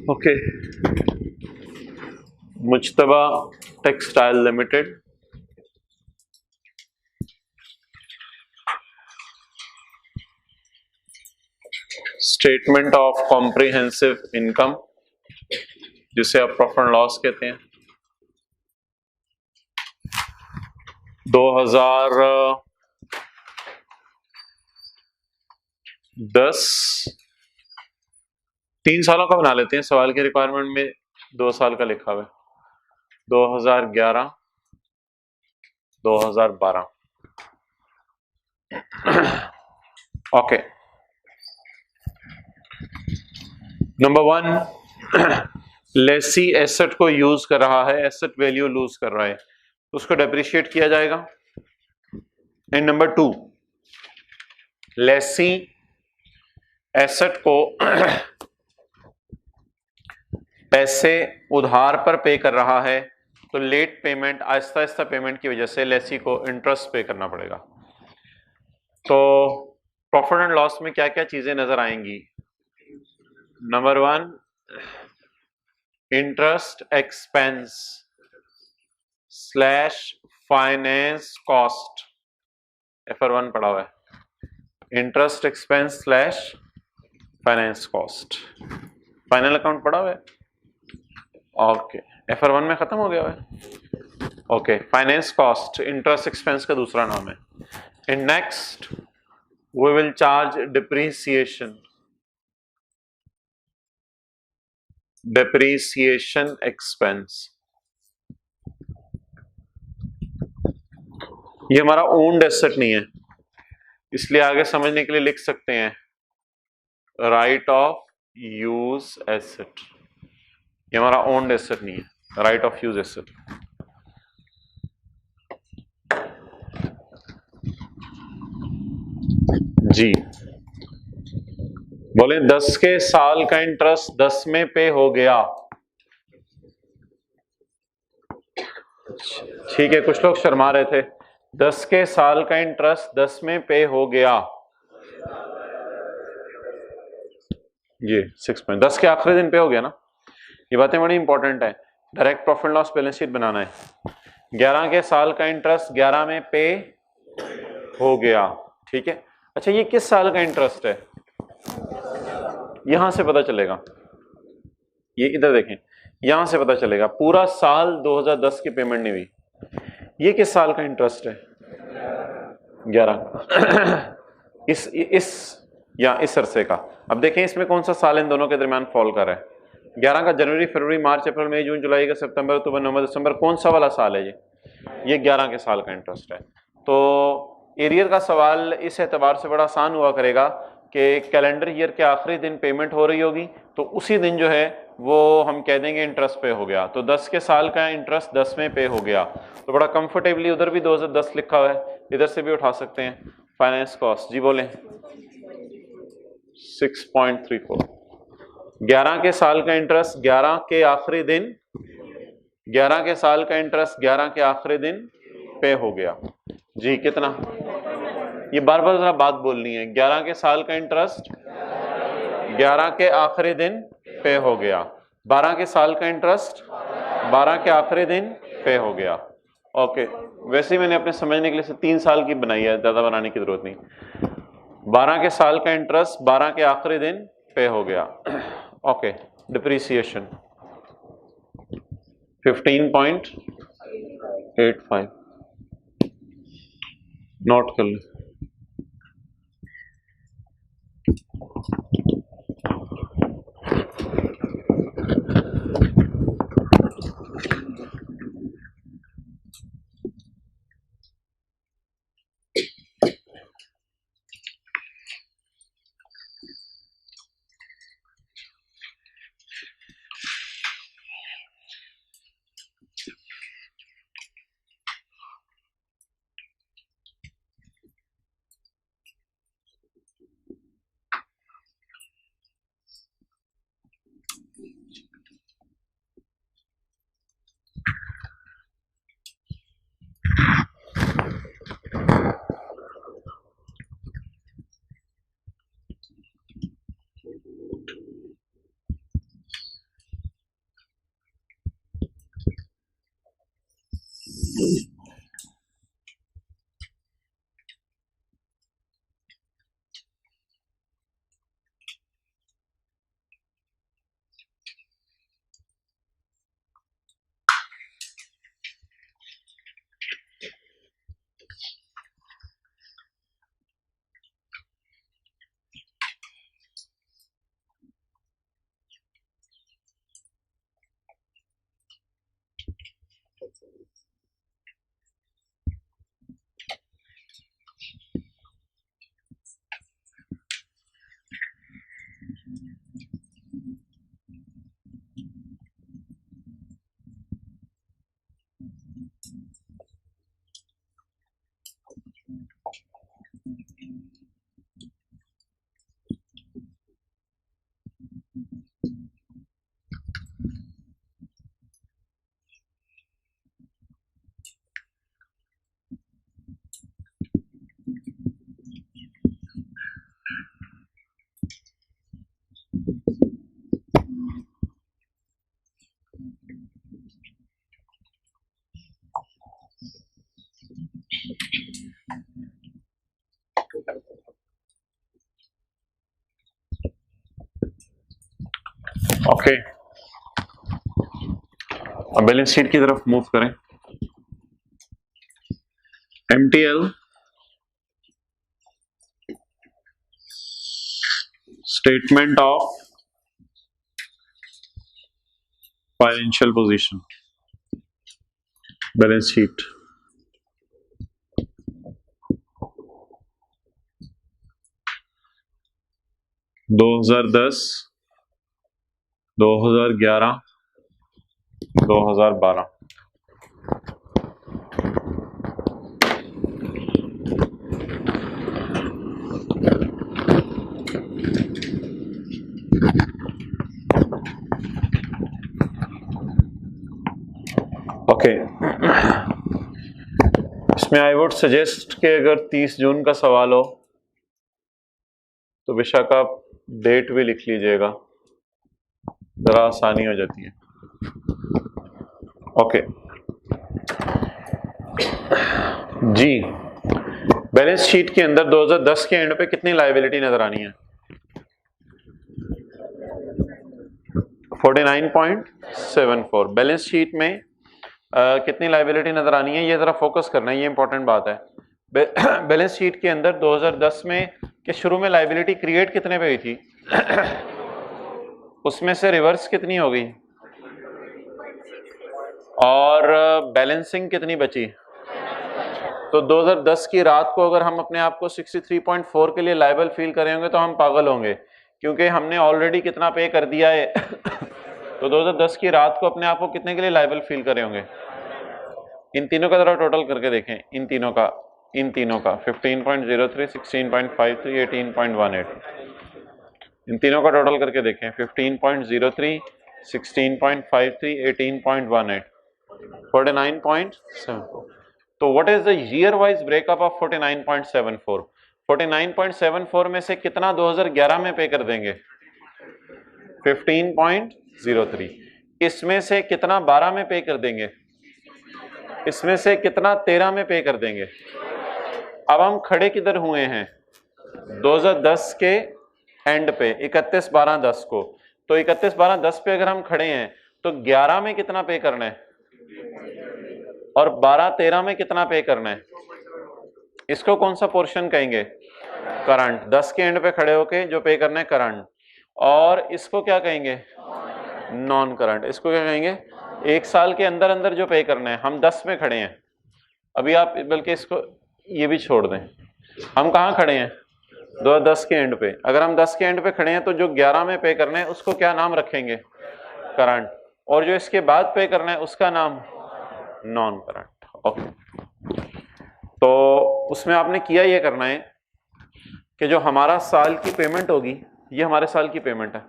Okay Mujtaba textile limited, statement of comprehensive income जिसे आप प्रॉफिट एंड लॉस कहते हैं, 2010 3 सालों का बना लेते हैं, सवाल के रिक्वायरमेंट में 2 साल का लिखा हुआ है, 2011 2012। ओके नंबर 1, लेसी एसेट को यूज कर रहा है, एसेट वैल्यू लूज कर रहा है तो उसको डेप्रिशिएट किया जाएगा। एंड नंबर 2, लेसी एसेट को पैसे उधार पर पे कर रहा है तो late payment, Aahista Aahista payment की वजह से लेसी को इंटरेस्ट पे करना पड़ेगा। तो प्रॉफिट एंड लॉस में क्या क्या चीजें नजर आएंगी? Number 1, interest expense slash finance cost, FR1 पढ़ा हुआ है, interest expense slash finance cost, final account पढ़ा हुआ है। ओके FR1 में खत्म हो गया है। Okay finance cost interest expense का दूसरा नाम है। And next we will charge depreciation expense. ये हमारा ओन्ड एसेट नहीं है, इसलिए आगे समझने के लिए लिख सकते हैं राइट ऑफ यूज एसेट, ये हमारा ओन्ड एसेट नहीं है, राइट ऑफ यूज एसेट। जी बोले 10 के साल का इंटरेस्ट 10 में पे हो गया। ठीक है, कुछ लोग शर्मा रहे थे। 10 के साल का इंटरेस्ट 10 में पे हो गया, ये 6 10 के आखिरी दिन पे हो गया ना। ये बातें बड़ी इंपॉर्टेंट है, direct profit loss balance sheet बनाना है। 11 के साल का इंटरेस्ट 11 में पे हो गया, ठीक है। अच्छा, ये किस साल का इंटरेस्ट है, यहां से पता चलेगा। ये इधर देखें, यहां से पता चलेगा पूरा साल 2010 की पेमेंट नहीं हुई। ये किस साल का इंटरेस्ट है, 11 इस या इस अरसे का। अब देखें इसमें कौन सा साल इन दोनों के दरमियान फॉल कर रहा है। 11 का जनवरी, फरवरी, मार्च, अप्रैल, मई, जून, जुलाई का, सितंबर, अक्टूबर, नवंबर, दिसंबर, कौन सा वाला साल है ये 11 के साल का इंटरेस्ट है। तो एरियर का सवाल इस एतबार से बड़ा आसान हुआ करेगा कि कैलेंडर ईयर के आखिरी दिन पेमेंट हो रही होगी, तो उसी दिन जो है वो हम कह देंगे इंटरेस्ट पे हो गया। तो 10 के साल का इंटरेस्ट 10 में पे हो गया, तो बड़ा कंफर्टेबली उधर भी 2010 लिखा हुआ है, इधर से भी उठा सकते हैं। फाइनेंस कॉस्ट जी बोले 6.34। 11 के साल का इंटरेस्ट 11 के आखिरी दिन, 11 के साल का इंटरेस्ट 11 के आखिरी दिन पे हो गया जी। कितना, ये बार बार जरा बात बोलनी है। 11 के साल का इंटरेस्ट 11 के आखिरी दिन पे हो गया। 12 के साल का इंटरेस्ट 12 के आखिरी दिन पे हो गया। ओके, वैसे ही मैंने अपने समझने के लिए 3 साल की बनाई है, ज्यादा बनाने की जरूरत नहीं। 12 के साल का इंटरेस्ट 12 के आखिरी दिन पे हो गया। ओके, डिप्रिसिएशन 15.85 नोट कर ले। ओके, अब बैलेंस शीट की तरफ मूव करें। MTL statement of financial position, balance sheet 2010 2011 2012 okay. इसमें आई वुड सजेस्ट कि अगर 30 जून का सवाल हो तो बेशक आप डेट भी लिख लीजिएगा, जरा आसानी हो जाती है। ओके जी, बैलेंस शीट के अंदर 2010 के एंड पे कितनी लायबिलिटी नजर आनी है? 49.74। बैलेंस शीट में कितनी लायबिलिटी नजर आनी है, ये जरा फोकस करना है, ये इंपॉर्टेंट बात है। बैलेंस शीट के अंदर 2010 में के शुरू में लायबिलिटी क्रिएट कितने पे हुई थी? उसमें से रिवर्स कितनी हो गई और बैलेंसिंग कितनी बची? तो 2010 की रात को अगर हम अपने आप को 63.4 के लिए लायबल फील करेंगे तो हम पागल होंगे, क्योंकि हमने ऑलरेडी कितना पे कर दिया है। तो 2010 की रात को अपने आप को कितने के लिए लायबल फील करे होंगे? इन तीनों का जरा टोटल करके देखें, इन तीनों का 15.03, 16.53, 18.18, इन तीनों का टोटल करके देखें। 15.03, 16.53, 18.18, 49.74। तो what is the year wise breakup of 49.74? 49.74 में से कितना 2011 में पे कर देंगे? 15.03। इसमें से कितना 12 में पे कर देंगे? इसमें से कितना 13 में पे कर देंगे? अब हम खड़े किधर हुए हैं? 2010 के एंड पे, 31/12/10 को। तो 31/12/10 पे अगर हम खड़े हैं तो 11 में कितना पे करना है और 12-13 में कितना पे करना है? इसको कौन सा पोर्शन कहेंगे? करंट। 10 के एंड पे खड़े होके जो पे करना है करंट। और इसको क्या कहेंगे? Non current. इसको क्या कहेंगे? एक साल के अंदर अंदर जो पे करना है। हम 10 में खड़े हैं अभी, आप बल्कि इसको ये भी छोड़ दें, हम कहाँ खड़े हैं? 2010 के एंड पे। अगर हम 10 के एंड पे खड़े हैं तो जो 11 में पे करना है उसको क्या नाम रखेंगे? करंट। और जो इसके बाद पे करना है उसका नाम नॉन करंट। ओके, तो उसमें आपने किया ये करना है कि जो हमारा साल की पेमेंट होगी, ये हमारे साल की पेमेंट है,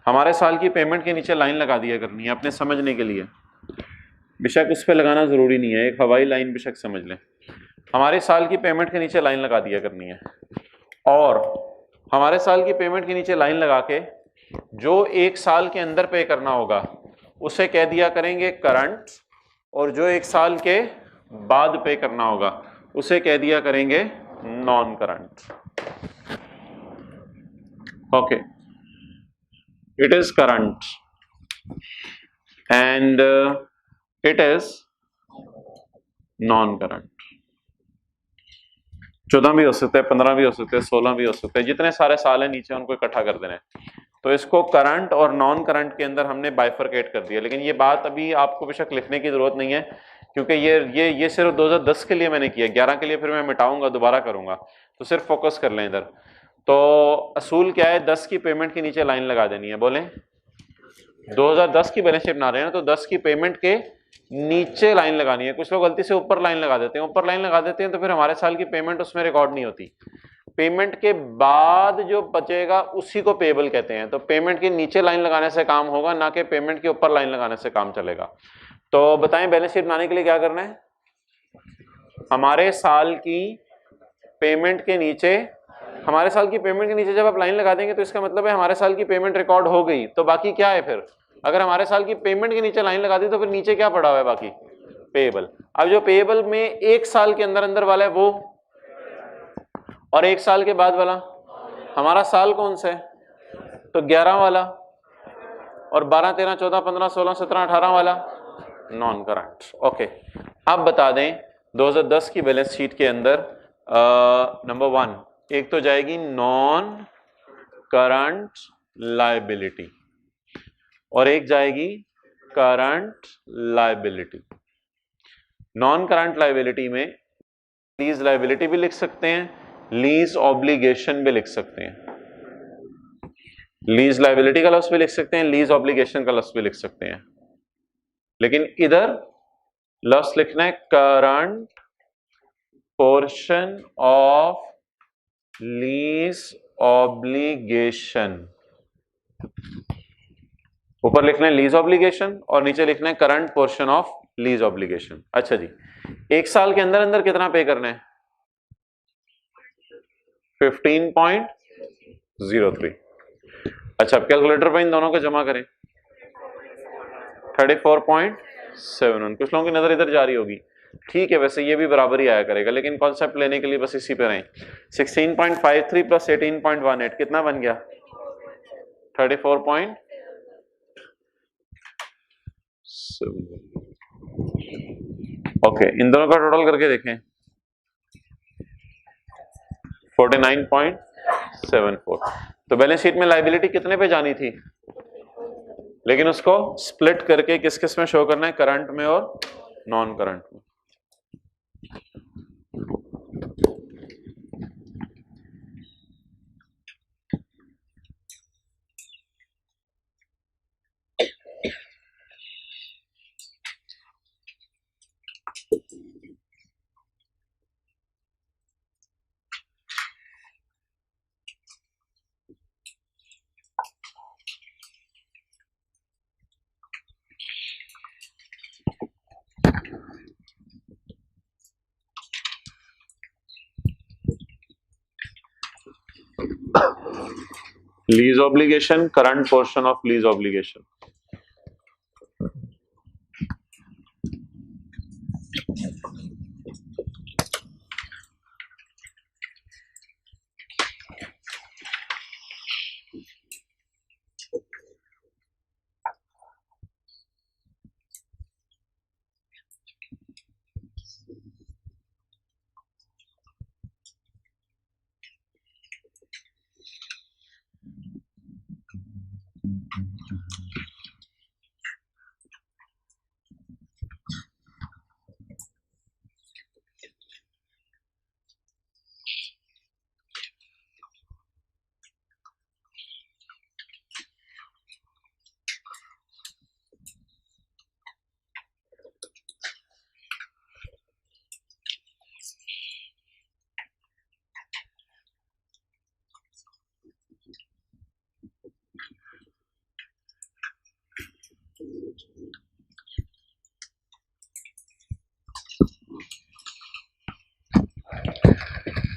हमारे साल की पेमेंट के नीचे लाइन लगा दिया करनी है अपने समझने के लिए। बेशक उस पर लगाना जरूरी नहीं है, एक हवाई लाइन बेशक समझ लें। हमारे साल की पेमेंट के नीचे लाइन लगा दिया करनी है, और हमारे साल की पेमेंट के नीचे लाइन लगा के जो एक साल के अंदर पे करना होगा उसे कह दिया करेंगे करंट, और जो एक साल के बाद पे करना होगा उसे कह दिया करेंगे non current. Okay, it is current and it is non current. 14 भी हो सकते हैं, 15 भी हो सकते हैं, 16 भी हो सकते हैं, जितने सारे साल हैं नीचे उनको इकट्ठा कर देना है। तो इसको करंट और नॉन करंट के अंदर हमने बाइफरकेट कर दिया। लेकिन ये बात अभी आपको बेशक लिखने की जरूरत नहीं है, क्योंकि ये सिर्फ 2010 के लिए मैंने किया, 11 के लिए फिर मैं मिटाऊंगा, दोबारा करूंगा। तो सिर्फ फोकस कर लें इधर। तो असूल क्या है? 10 की पेमेंट के नीचे लाइन लगा देनी है। बोलें, 2010 की बैलेंस शीट बना रहे हैं तो 10 की पेमेंट के नीचे लाइन लगानी है। कुछ लोग गलती से ऊपर लाइन लगा देते हैं, ऊपर लाइन लगा देते हैं तो फिर हमारे साल की पेमेंट उसमें रिकॉर्ड नहीं होती। पेमेंट के बाद जो बचेगा उसी को पेबल कहते हैं। तो पेमेंट के नीचे लाइन लगाने से काम होगा, ना कि पेमेंट के ऊपर लाइन लगाने से काम चलेगा। तो बताएं बैलेंस शीट बनाने के लिए क्या करना है? हमारे साल की पेमेंट के नीचे, हमारे साल की पेमेंट के नीचे जब आप लाइन लगा देंगे तो इसका मतलब है हमारे साल की पेमेंट रिकॉर्ड हो गई। तो बाकी क्या है फिर? अगर हमारे साल की पेमेंट के नीचे लाइन लगा दी तो फिर नीचे क्या पड़ा हुआ है? बाकी पेएबल। अब जो पेएबल में एक साल के अंदर अंदर वाला है वो, और एक साल के बाद वाला, हमारा साल कौन सा है? तो 11 वाला, और 12, 13, 14, 15, 16, 17, 18 वाला नॉन करंट। ओके, अब बता दें 2010 की बैलेंस शीट के अंदर नंबर 1 एक तो जाएगी नॉन करंट लायबिलिटी और एक जाएगी current liability. Non current liability में लीज लायबिलिटी भी लिख सकते हैं, लीज ऑब्लिगेशन भी लिख सकते हैं। लीज लाइबिलिटी का लॉस भी लिख सकते हैं, लीज ऑब्लिगेशन का लॉस भी लिख सकते हैं, लेकिन इधर लॉस लिखना है current portion of lease obligation. ऊपर लिखना है लीज ऑब्लिगेशन और नीचे लिखना है current portion of lease obligation. अच्छा जी, एक साल के अंदर अंदर कितना पे करना है? 15.03। अच्छा, अब कैलकुलेटर पर इन दोनों को जमा करें। 34.71। कुछ लोगों की नजर इधर जा रही होगी, ठीक है, वैसे ये भी बराबर ही आया करेगा, लेकिन कॉन्सेप्ट लेने के लिए बस इसी पे रहें। 16.53 प्लस 18.18 कितना बन गया? 34.7। ओके, इन दोनों का टोटल करके देखें। 49.74। तो बैलेंस शीट में लायबिलिटी कितने पे जानी थी, लेकिन उसको स्प्लिट करके किस किस में शो करना है, करंट में और नॉन करंट में। Lease obligation, current portion of lease obligation.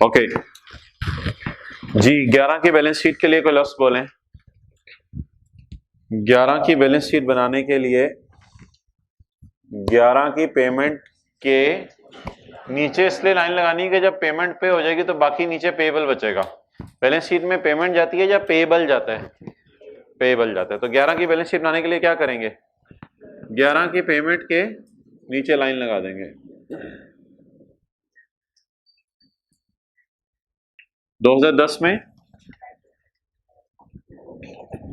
Okay जी, 11 की बैलेंस शीट के लिए कोई लॉस बोलें। 11 की बैलेंस शीट बनाने के लिए 11 की पेमेंट के नीचे इसलिए लाइन लगानी है कि जब पेमेंट पे हो जाएगी तो बाकी नीचे पेएबल बचेगा। बैलेंस शीट में पेमेंट जाती है या पेएबल जाता है? पेएबल जाता है। तो 11 की बैलेंस शीट बनाने के लिए क्या करेंगे, 11 की पेमेंट के नीचे लाइन लगा देंगे। 2010 में,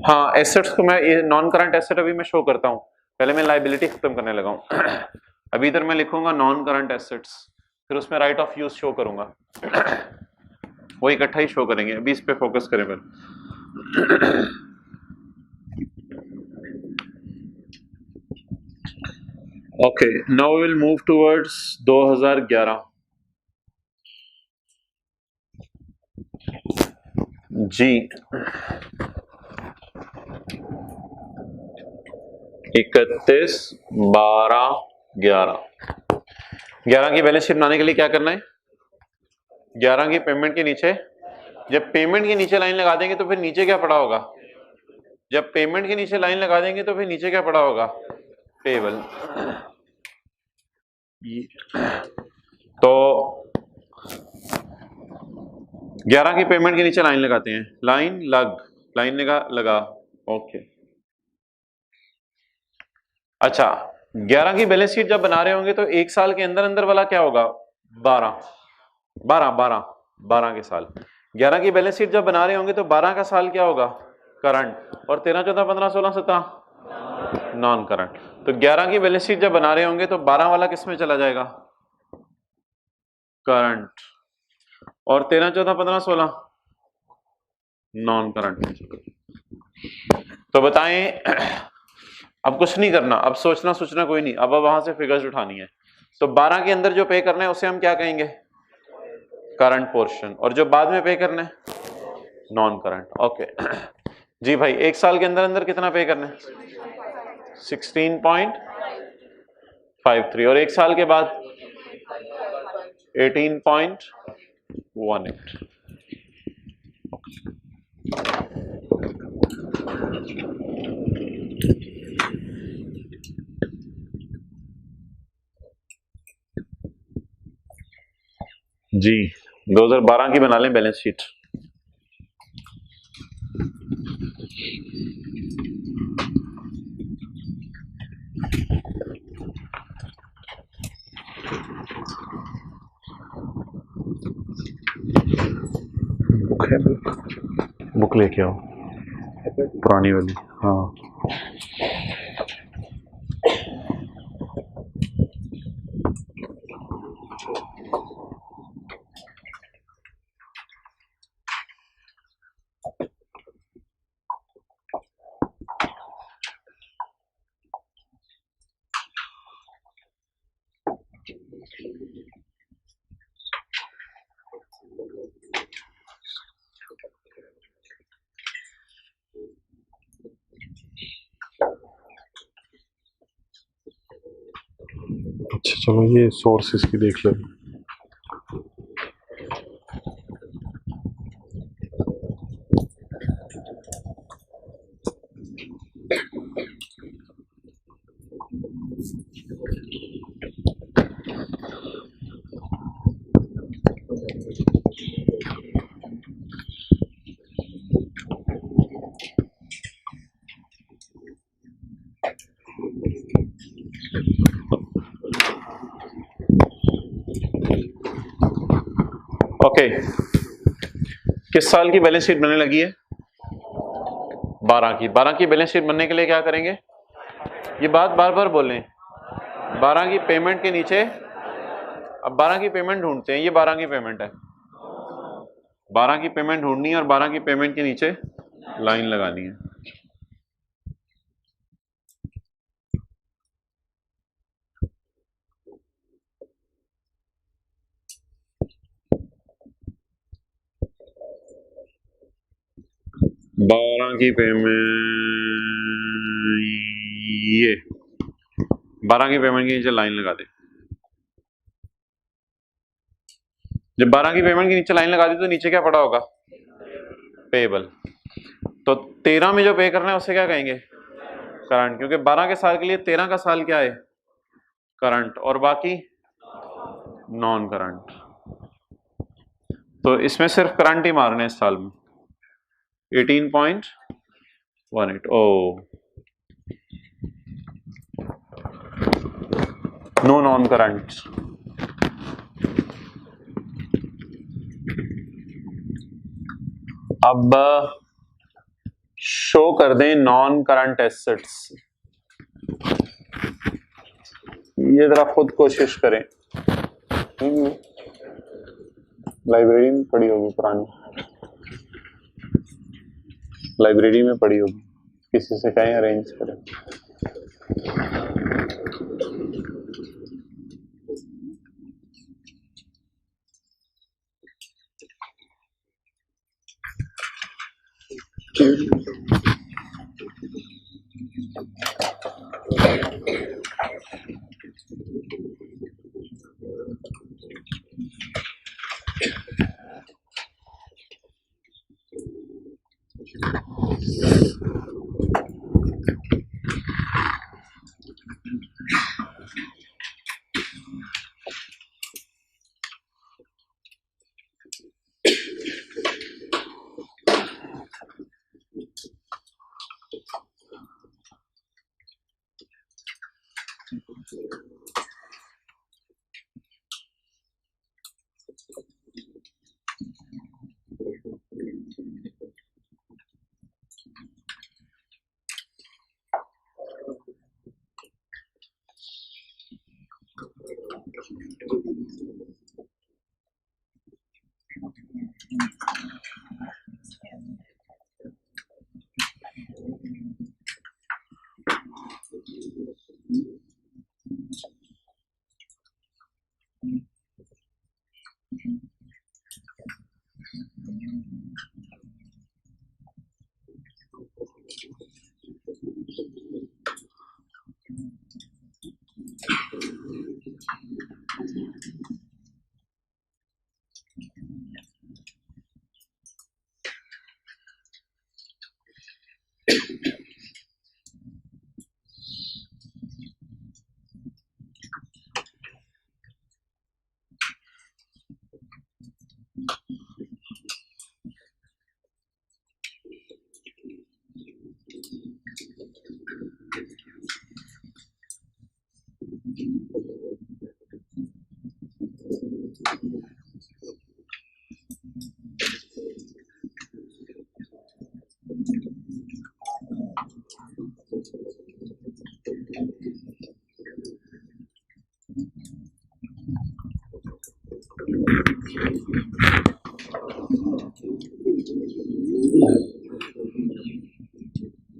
हाँ, एसेट्स को मैं नॉन करंट एसेट अभी मैं शो करता हूं, पहले मैं लायबिलिटी खत्म करने लगा हूं। अभी इधर मैं लिखूंगा नॉन करंट एसेट्स, फिर उसमें राइट ऑफ यूज शो करूंगा। वो इकट्ठा ही शो करेंगे, अभी इस पे फोकस करें फिर। Okay, now we will move towards 2011 जी। 31/12/11 11 की बैलेंस शीट बनाने के लिए क्या करना है, 11 की पेमेंट के नीचे, जब पेमेंट के नीचे लाइन लगा देंगे तो फिर नीचे क्या पड़ा होगा, जब पेमेंट के नीचे लाइन लगा देंगे तो फिर नीचे क्या पड़ा होगा, पेबल। तो 11 की पेमेंट के नीचे लाइन लगाते हैं, लाइन लगा। ओके, अच्छा, 11 की बैलेंस शीट जब बना रहे होंगे तो एक साल के अंदर अंदर वाला क्या होगा, 12 के साल। 11 की बैलेंस शीट जब बना रहे होंगे तो 12 का साल क्या होगा, करंट, और 13, 14, 15, 16, 17 नॉन करंट। तो 11 की बैलेंस शीट जब बना रहे होंगे तो 12 वाला किस में चला जाएगा, करंट, और 13, 14, 15, 16 नॉन करंट में चला जाएगा। तो बताएं, अब कुछ नहीं करना, अब सोचना कोई नहीं, अब वहां से फिगर्स उठानी है। तो 12 के अंदर जो पे करना है उसे हम क्या कहेंगे? Current portion. और जो बाद में पे करना है नॉन करंट। ओके जी भाई, एक साल के अंदर अंदर कितना पे करना है? 16.53। और एक साल के बाद 18.18। जी 2012 की बना लें बैलेंस शीट। बुक है, बुक लेके आओ पुरानी वाली। हाँ अच्छा चलो ये सोर्सेस की देख ले। ओके, किस साल की बैलेंस शीट बनने लगी है? 12 की। 12 की बैलेंस शीट बनने के लिए क्या करेंगे? ये बात बार बार बोलें, 12 की पेमेंट के नीचे, अब 12 की पेमेंट ढूंढते हैं, ये 12 की पेमेंट है, 12 की पेमेंट ढूंढनी है और 12 की पेमेंट के नीचे लाइन लगानी है। बारह की पेमेंट, ये 12 की पेमेंट के नीचे लाइन लगा दे। जब 12 की पेमेंट के नीचे लाइन लगा दी तो नीचे क्या पड़ा होगा? पेएबल। तो 13 में जो पे करना है उसे क्या कहेंगे? करंट, क्योंकि 12 के साल के लिए 13 का साल क्या है? करंट, और बाकी नॉन करंट। तो इसमें सिर्फ करंट ही मारने इस साल में 18.18। Oh no non current. अब शो कर दें नॉन करंट एसेट्स। ये जरा खुद कोशिश करें, लाइब्रेरी में पड़ी होगी, पुरानी लाइब्रेरी में पड़ी होगी, किसी से कहें अरेंज करें।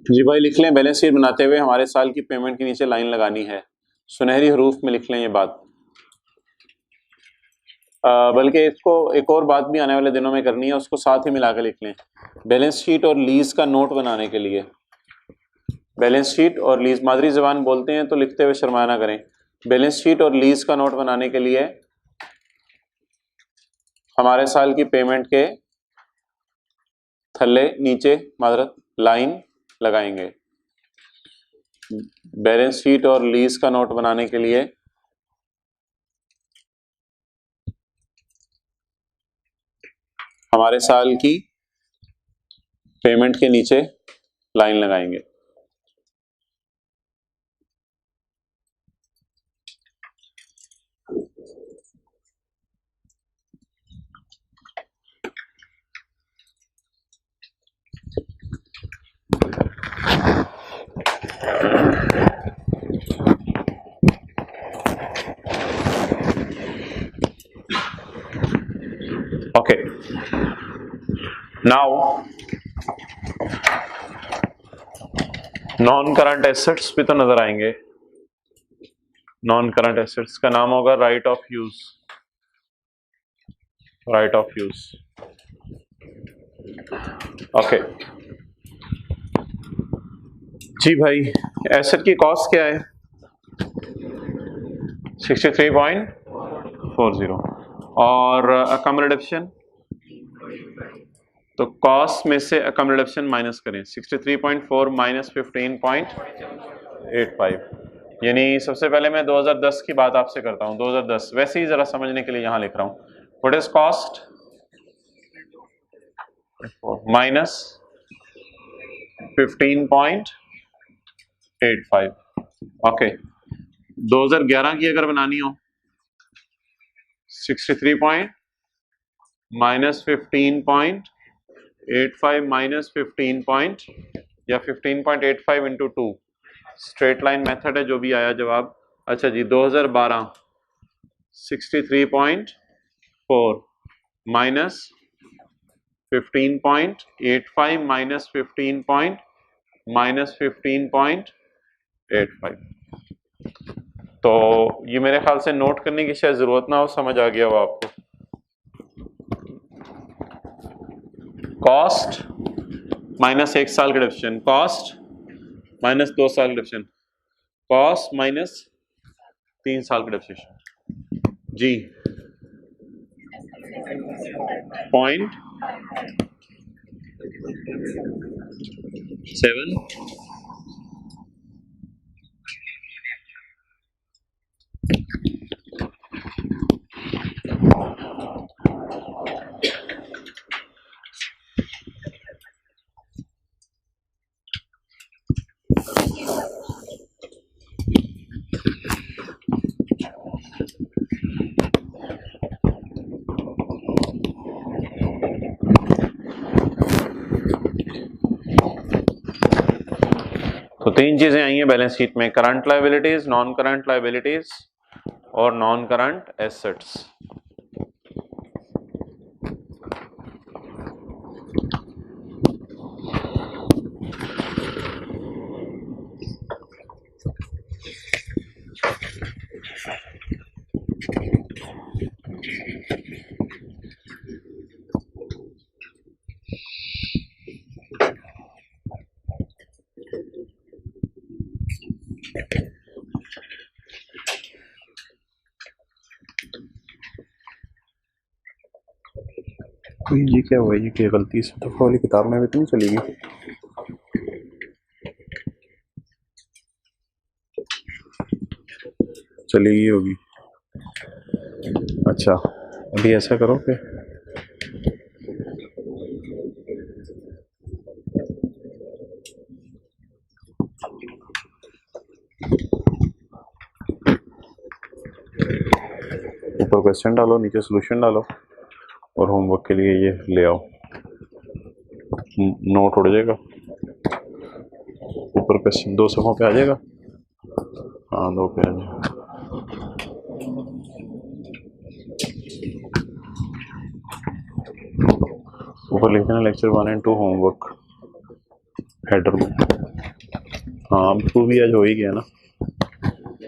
जी भाई लिख लें, बैलेंस शीट बनाते हुए हमारे साल की पेमेंट के नीचे लाइन लगानी है। सुनहरी हरूफ में लिख लें ये बात। बल्कि इसको एक और बात भी आने वाले दिनों में करनी है, उसको साथ ही मिला के लिख लें। बैलेंस शीट और लीज का नोट बनाने के लिए, बैलेंस शीट और लीज, मादरी जबान बोलते हैं तो लिखते हुए शर्मा ना करें। बैलेंस शीट और लीज का नोट बनाने के लिए हमारे साल की पेमेंट के थल्ले नीचे मादरत लाइन लगाएंगे। बैलेंस शीट और लीज का नोट बनाने के लिए हमारे साल की पेमेंट के नीचे लाइन लगाएंगे। Okay, now non current assets भी तो नजर आएंगे। नॉन करंट एसेट्स का नाम होगा right of use. Right of use, okay जी भाई। एसेट की कॉस्ट क्या है? 63.40 और अकोमोडेशन, तो कॉस्ट में से अकोमोडेशन माइनस करें। 63.4 माइनस 15.85, यानी सबसे पहले मैं 2010 की बात आपसे करता हूं। 2010 वैसे ही जरा समझने के लिए यहां लिख रहा हूं। What is cost minus 15.85। Okay, 2011 की अगर बनानी हो 63 पॉइंट माइनस 15.85 माइनस 15 पॉइंट या 15.85 इंटू 2, स्ट्रेट लाइन मेथड है, जो भी आया जवाब। अच्छा जी, 2012 63.4 माइनस 15.85 माइनस 15.85, तो ये मेरे ख्याल से नोट करने की शायद जरूरत ना हो, समझ आ गया हो आपको। कॉस्ट माइनस 1 साल का डिप्शन, कॉस्ट माइनस 2 साल का डिप्शन, कॉस्ट माइनस 3 साल का डिप्शन जी। 0.7 तो 3 चीजें आई हैं बैलेंस शीट में, current liabilities, non current liabilities और नॉन करंट एसेट्स। ये क्या हुआ, ये क्या गलती से तो वाली किताब में भी तो नहीं चलेगी। चलेगी होगी। अच्छा अभी ऐसा करो कि ऊपर क्वेश्चन डालो, नीचे सोल्यूशन डालो और होमवर्क के लिए ये ले आओ। नोट उड़ जाएगा, ऊपर क्वेश्चन 2 सफ़ों पे आ जाएगा। हाँ 2 पे आ जाएगा। ऊपर लिख देना लेक्चर 1 और 2 होमवर्क हेडर में। हाँ अब 2 भी आज हो ही गया ना।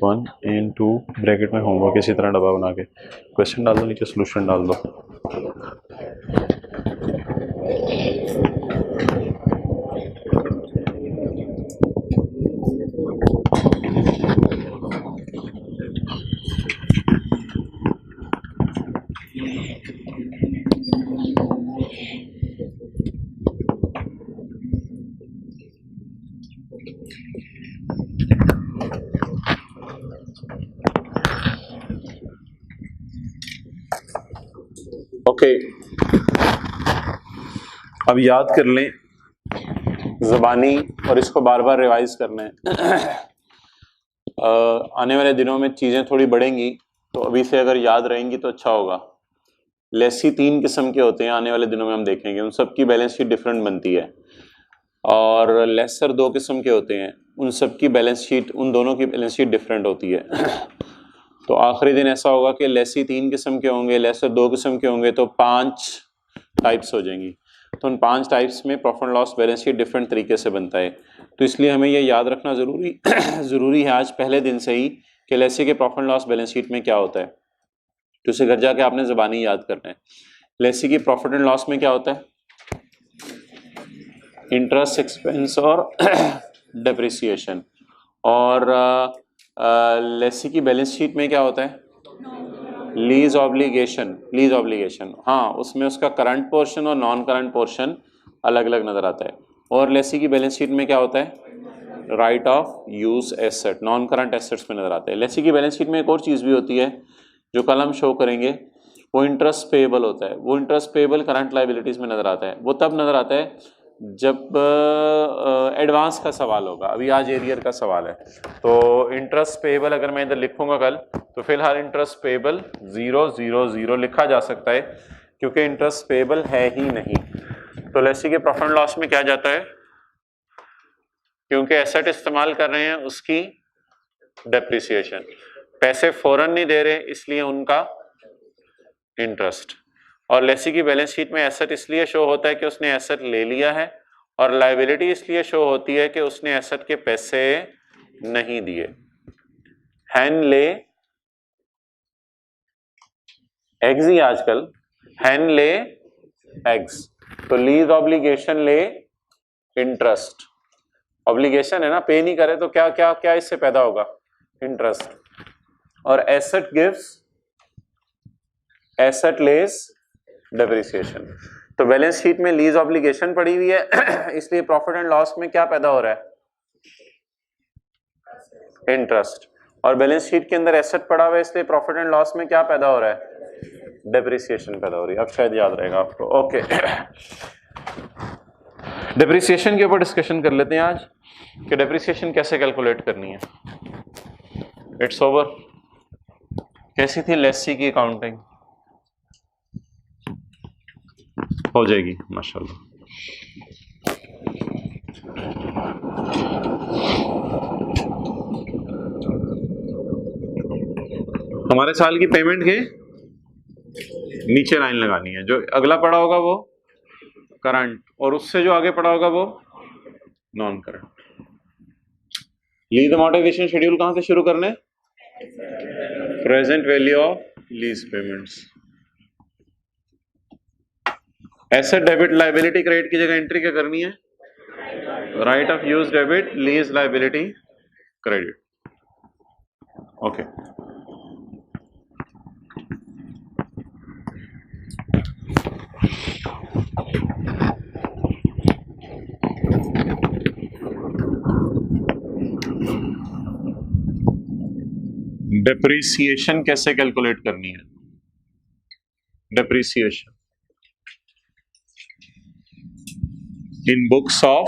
1 और 2 ब्रैकेट में होमवर्क इसी तरह डब्बा बना के क्वेश्चन डाल दो, नीचे सोल्यूशन डाल दो। ओके अब याद कर लें ज़बानी, और इसको बार बार रिवाइज करना है। आने वाले दिनों में चीज़ें थोड़ी बढ़ेंगी, तो अभी से अगर याद रहेंगी तो अच्छा होगा। लेसी 3 किस्म के होते हैं, आने वाले दिनों में हम देखेंगे, उन सब की बैलेंस शीट डिफरेंट बनती है। और लेसर 2 किस्म के होते हैं, उन सब की बैलेंस शीट, उन दोनों की बैलेंस शीट डिफरेंट होती है। तो आखिरी दिन ऐसा होगा कि लेसी 3 किस्म के होंगे, लेसर 2 किस्म के होंगे, तो 5 टाइप्स हो जाएंगी। तो उन 5 टाइप्स में profit and loss balance sheet different तरीके से बनता है। तो इसलिए हमें ये याद रखना ज़रूरी है आज पहले दिन से ही कि लेसी के profit and loss balance sheet में क्या होता है। तो उसे घर जाके आपने ज़बानी याद करना है। लेसी की प्रॉफिट एंड लॉस में क्या होता है? इंटरेस्ट, एक्सपेंस और डेप्रिसिएशन। और लेसी की बैलेंस शीट में क्या होता है? Lease obligation. लीज ऑब्लिगेशन, हाँ, उसमें उसका करंट पोर्शन और नॉन करंट पोर्शन अलग अलग नजर आता है। और लेसी की बैलेंस शीट में क्या होता है? Right of use asset, non current assets में नजर आता है। लेसी की बैलेंस शीट में एक और चीज़ भी होती है जो कल हम शो करेंगे, वो इंटरेस्ट पेएबल होता है। वो इंटरेस्ट पेएबल करंट लाइबिलिटीज में नजर आता है। वो तब नजर आता है जब एडवांस का सवाल होगा। अभी आज एरियर का सवाल है, तो इंटरेस्ट पेएबल अगर मैं इधर लिखूंगा कल, तो फिलहाल इंटरेस्ट पेएबल 000 लिखा जा सकता है क्योंकि इंटरेस्ट पेएबल है ही नहीं। तो लेसी के प्रॉफिट एंड लॉस में क्या जाता है? क्योंकि एसेट इस्तेमाल कर रहे हैं उसकी डेप्रिसिएशन, पैसे फौरन नहीं दे रहे इसलिए उनका इंटरेस्ट। और लेसी की बैलेंस शीट में एसेट इसलिए शो होता है कि उसने एसेट ले लिया है, और लायबिलिटी इसलिए शो होती है कि उसने एसेट के पैसे नहीं दिए। हैन ले एग्स ही आजकल, हैन ले एग्स। तो लीज ऑब्लिगेशन ले इंटरेस्ट। ऑब्लिगेशन है ना, पे नहीं करे तो क्या क्या क्या इससे पैदा होगा? इंटरेस्ट। और asset gives, asset less depreciation. तो बैलेंस शीट में लीज ऑब्लिगेशन पड़ी हुई है इसलिए प्रॉफिट एंड लॉस में क्या पैदा हो रहा है? इंटरेस्ट। और बैलेंस शीट के अंदर एसेट पड़ा हुआ है इसलिए प्रॉफिट एंड लॉस में क्या पैदा हो रहा है? डेप्रिसिएशन पैदा हो रही है। अब शायद याद रहेगा आपको। ओके डेप्रिसिएशन के ऊपर डिस्कशन कर लेते हैं आज कि डेप्रिसिएशन कैसे कैलकुलेट करनी है। It's over. कैसी थी लेसी की अकाउंटिंग? हो जाएगी माशाल्लाह। हमारे साल की पेमेंट के नीचे लाइन लगानी है, जो अगला पड़ा होगा वो करंट, और उससे जो आगे पड़ा होगा वो non current. Lease amortisation schedule कहां से शुरू करने? Present value of lease payments. Asset debit liability credit की जगह एंट्री क्या करनी है? Right of use debit lease liability credit. Okay depreciation कैसे कैलकुलेट करनी है? Depreciation in books of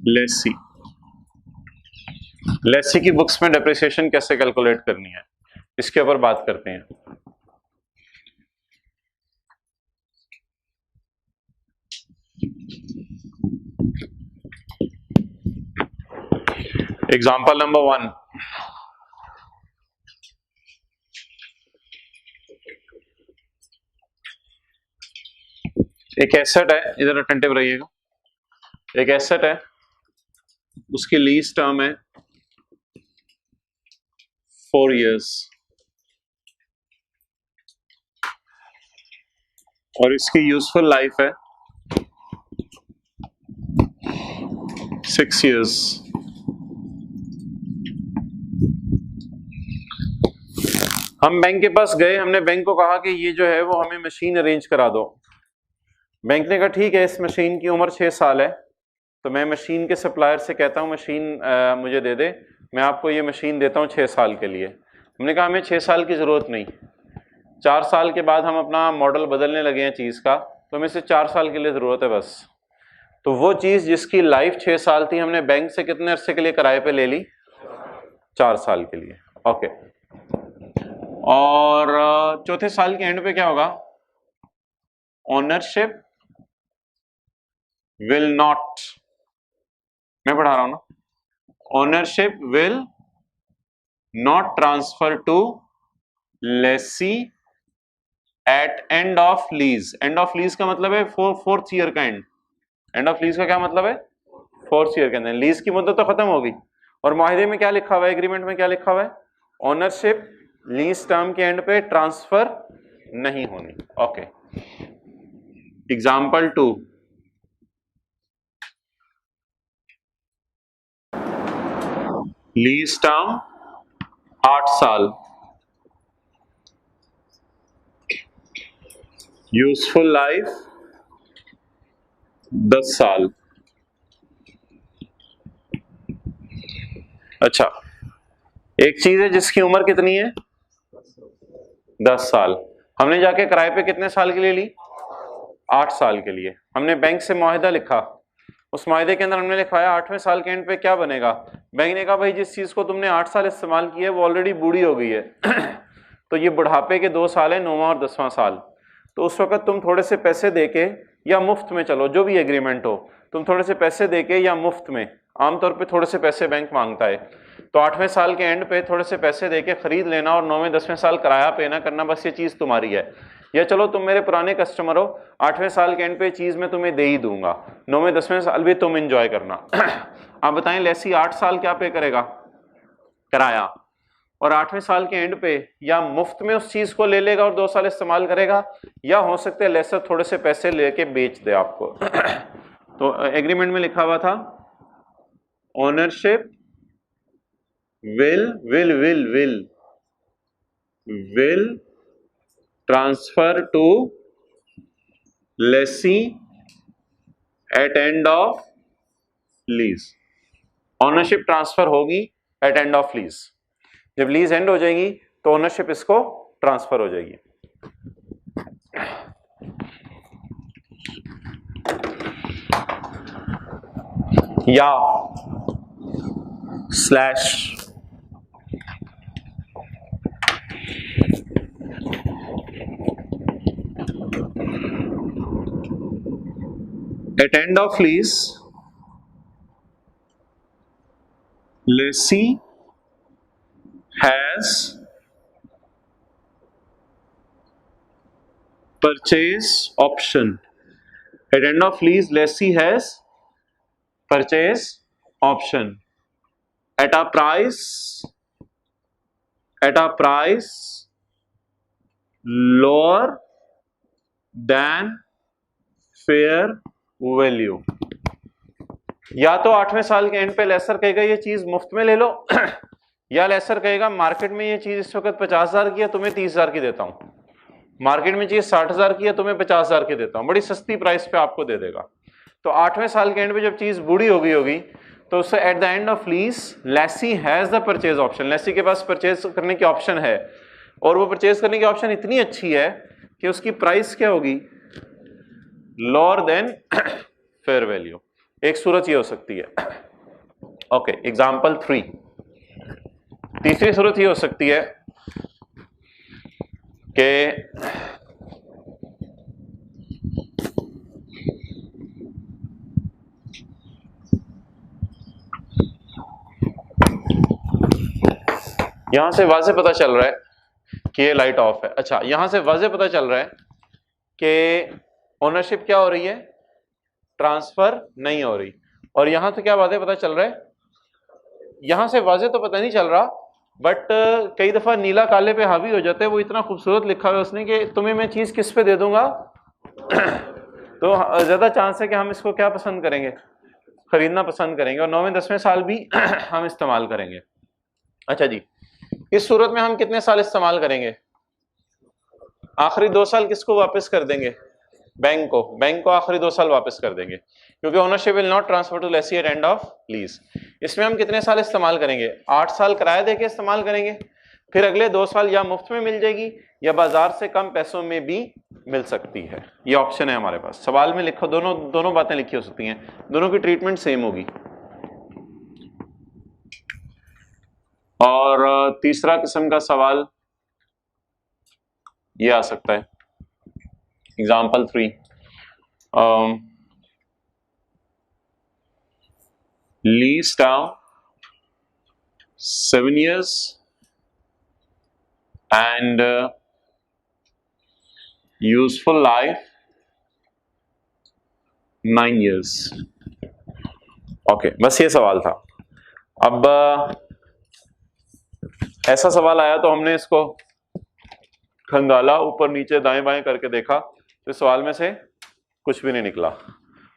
lessee, lessee की बुक्स में डिप्रिसिएशन कैसे कैलकुलेट करनी है, इसके ऊपर बात करते हैं। एग्जाम्पल नंबर 1, एक एसेट है, इधर अटेंटिव रहिएगा। एक एसेट है, उसकी लीज टर्म है 4 years और इसकी यूजफुल लाइफ है 6 years। हम बैंक के पास गए, हमने बैंक को कहा कि ये जो है वो हमें मशीन अरेंज करा दो। बैंक ने कहा ठीक है, इस मशीन की उम्र 6 साल है, तो मैं मशीन के सप्लायर से कहता हूँ मशीन मुझे दे दे, मैं आपको ये मशीन देता हूँ 6 साल के लिए। हमने कहा हमें 6 साल की ज़रूरत नहीं, 4 साल के बाद हम अपना मॉडल बदलने लगे हैं चीज़ का, तो हमें सिर्फ 4 साल के लिए ज़रूरत है बस। तो वो चीज़ जिसकी लाइफ 6 साल थी, हमने बैंक से कितने अरसे के लिए किराए पे ले ली? 4 साल के लिए। ओके, और चौथे साल के एंड पे क्या होगा? ओनरशिप विल नॉट, मैं पढ़ा रहा हूं ना, ownership will not transfer to lessee at end of lease. End of lease का मतलब है 4th ईयर का एंड। एंड ऑफ लीज का क्या मतलब है? 4th ईयर के अंदर। लीज की मुद्दत तो खत्म होगी, और मुआहदे में क्या लिखा हुआ है, एग्रीमेंट में क्या लिखा हुआ है? ओनरशिप लीज टर्म के एंड पे ट्रांसफर नहीं होनी। ओके, एग्जाम्पल 2, लीज टर्म 8 साल, यूजफुल लाइफ 10 साल। अच्छा, एक चीज है जिसकी उम्र कितनी है? 10 साल। हमने जाके किराए पे कितने साल के लिए ली? 8 साल के लिए। हमने बैंक से मुआहिदा लिखा, उस मुआहिदे के अंदर हमने लिखवाया 8वें साल के एंड पे क्या बनेगा? बैंक ने कहा भाई जिस चीज को तुमने 8 साल इस्तेमाल किया है वो ऑलरेडी बूढ़ी हो गई है तो ये बुढ़ापे के 2 साल है, 9वां और 10वां साल। तो उस वक्त तुम थोड़े से पैसे देके या मुफ्त में, चलो जो भी एग्रीमेंट हो, तुम थोड़े से पैसे देके या मुफ्त में, आमतौर पे थोड़े से पैसे बैंक मांगता है, तो 8वें साल के एंड पे थोड़े से पैसे देके खरीद लेना और 9वें 10वें साल किराया पे ना करना, बस ये चीज तुम्हारी है। या चलो तुम मेरे पुराने कस्टमर हो, 8वें साल के एंड पे चीज मैं तुम्हें दे ही दूंगा, 9वें 10वें साल भी तुम एंजॉय करना आप बताएं लेसी 8 साल क्या पे करेगा? किराया। और 8वें साल के एंड पे या मुफ्त में उस चीज को ले लेगा और 2 साल इस्तेमाल करेगा, या हो सकता है लेसर थोड़े से पैसे लेके बेच दे आपको तो एग्रीमेंट में लिखा हुआ था ownership will transfer to lessee at end of lease। Ownership transfer होगी एट एंड ऑफ लीज। जब लीज एंड हो जाएगी तो ओनरशिप इसको ट्रांसफर हो जाएगी। या slash at end of lease, lessee has purchase option। At end of lease, lessee has purchase option at a price lower than fair value. या तो 8वें साल के एंड पे लेसर कहेगा ये चीज मुफ्त में ले लो या लेसर कहेगा मार्केट में ये चीज इस वक्त 50,000 की है, तुम्हें 30,000 की देता हूं, मार्केट में चीज 60,000 की है, तुम्हें 50,000 की देता हूं, बड़ी सस्ती प्राइस पे आपको दे देगा। तो 8वें साल के एंड पे जब चीज बूढ़ी हो गई होगी तो उससे at the end of lease lessee has the purchase option, lessee के पास परचेज करने की ऑप्शन है, और वो परचेज करने की ऑप्शन इतनी अच्छी है कि उसकी प्राइस क्या होगी, लोअर देन फेयर वैल्यू। एक सूरत ये हो सकती है। Okay, example 3। तीसरी सूरत ये हो सकती है कि यहां से वाज़े पता चल रहा है कि ये लाइट ऑफ है। अच्छा, यहां से वाज़े पता चल रहा है कि ओनरशिप क्या हो रही है, ट्रांसफर नहीं हो रही। और यहां से क्या वाज़े पता चल रहा है, यहां से वाज़े तो पता नहीं चल रहा, बट कई दफा नीला काले पे हावी हो जाता है। वो इतना खूबसूरत लिखा हुआ है उसने कि तुम्हें मैं चीज किस पे दे दूंगा तो ज्यादा चांस है कि हम इसको क्या पसंद करेंगे, खरीदना पसंद करेंगे, और 9वें 10वें साल भी हम इस्तेमाल करेंगे। अच्छा जी, इस सूरत में हम कितने साल इस्तेमाल करेंगे, आखिरी 2 साल किसको वापस कर देंगे, बैंक को। बैंक को आखिरी 2 साल वापस कर देंगे, क्योंकि ownership will not transfer to lessee at end of lease. इसमें हम कितने साल इस्तेमाल करेंगे, 8 साल किराया देके इस्तेमाल करेंगे, फिर अगले 2 साल या मुफ्त में मिल जाएगी या बाजार से कम पैसों में भी मिल सकती है। ये ऑप्शन है हमारे पास, सवाल में लिखो, दोनों बातें लिखी हो सकती हैं, दोनों की ट्रीटमेंट सेम होगी। और तीसरा किस्म का सवाल ये आ सकता है, example 3। Lease term 7 years and useful life 9 years। Okay, बस ये सवाल था। अब ऐसा सवाल आया तो हमने इसको खंगाला, ऊपर नीचे दाएं बाएं करके देखा, तो इस सवाल में से कुछ भी नहीं निकला।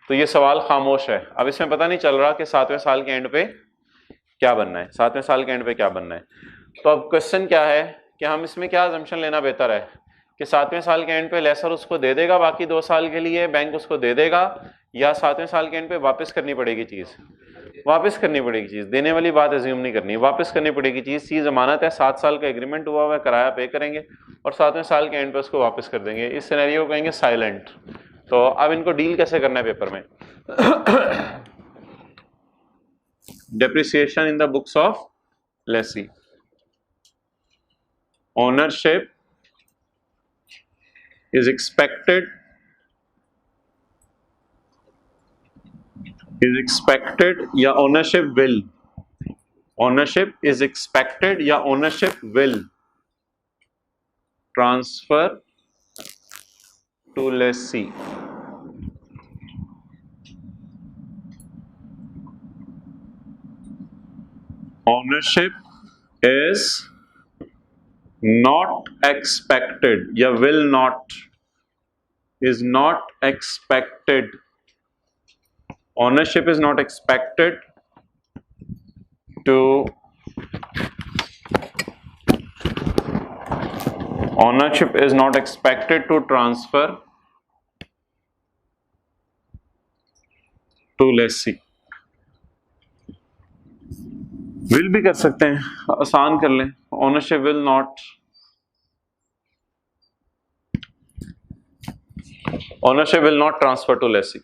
तो ये सवाल खामोश है। अब इसमें पता नहीं चल रहा कि 7वें साल के एंड पे क्या बनना है, 7वें साल के एंड पे क्या बनना है। तो अब क्वेश्चन क्या है कि हम इसमें क्या अजम्पशन लेना बेहतर है कि 7वें साल के एंड पे लेसर उसको दे देगा बाकी 2 साल के लिए, बैंक उसको दे देगा, या 7वें साल के एंड पे वापस करनी पड़ेगी चीज़, वापस करनी पड़ेगी चीज़। देने वाली बात एज्यूम नहीं करनी, वापस करनी पड़ेगी चीज़। चीज़ अमानत है, 7 साल का एग्रीमेंट हुआ हुआ है, किराया पे करेंगे और 7वें साल के एंड पे उसको वापस कर देंगे। इस सिनेरियो को कहेंगे साइलेंट। तो अब इनको डील कैसे करना है पेपर में। Depreciation in the books of Lesi, ownership is expected या ownership will, ownership is expected या ownership will transfer to lessee। ownership is not expected या will not, is not expected, ownership is not expected to, ownership is not expected to transfer to lessee। will भी कर सकते हैं, आसान कर लें, ownership will not, ownership will not transfer to lessee।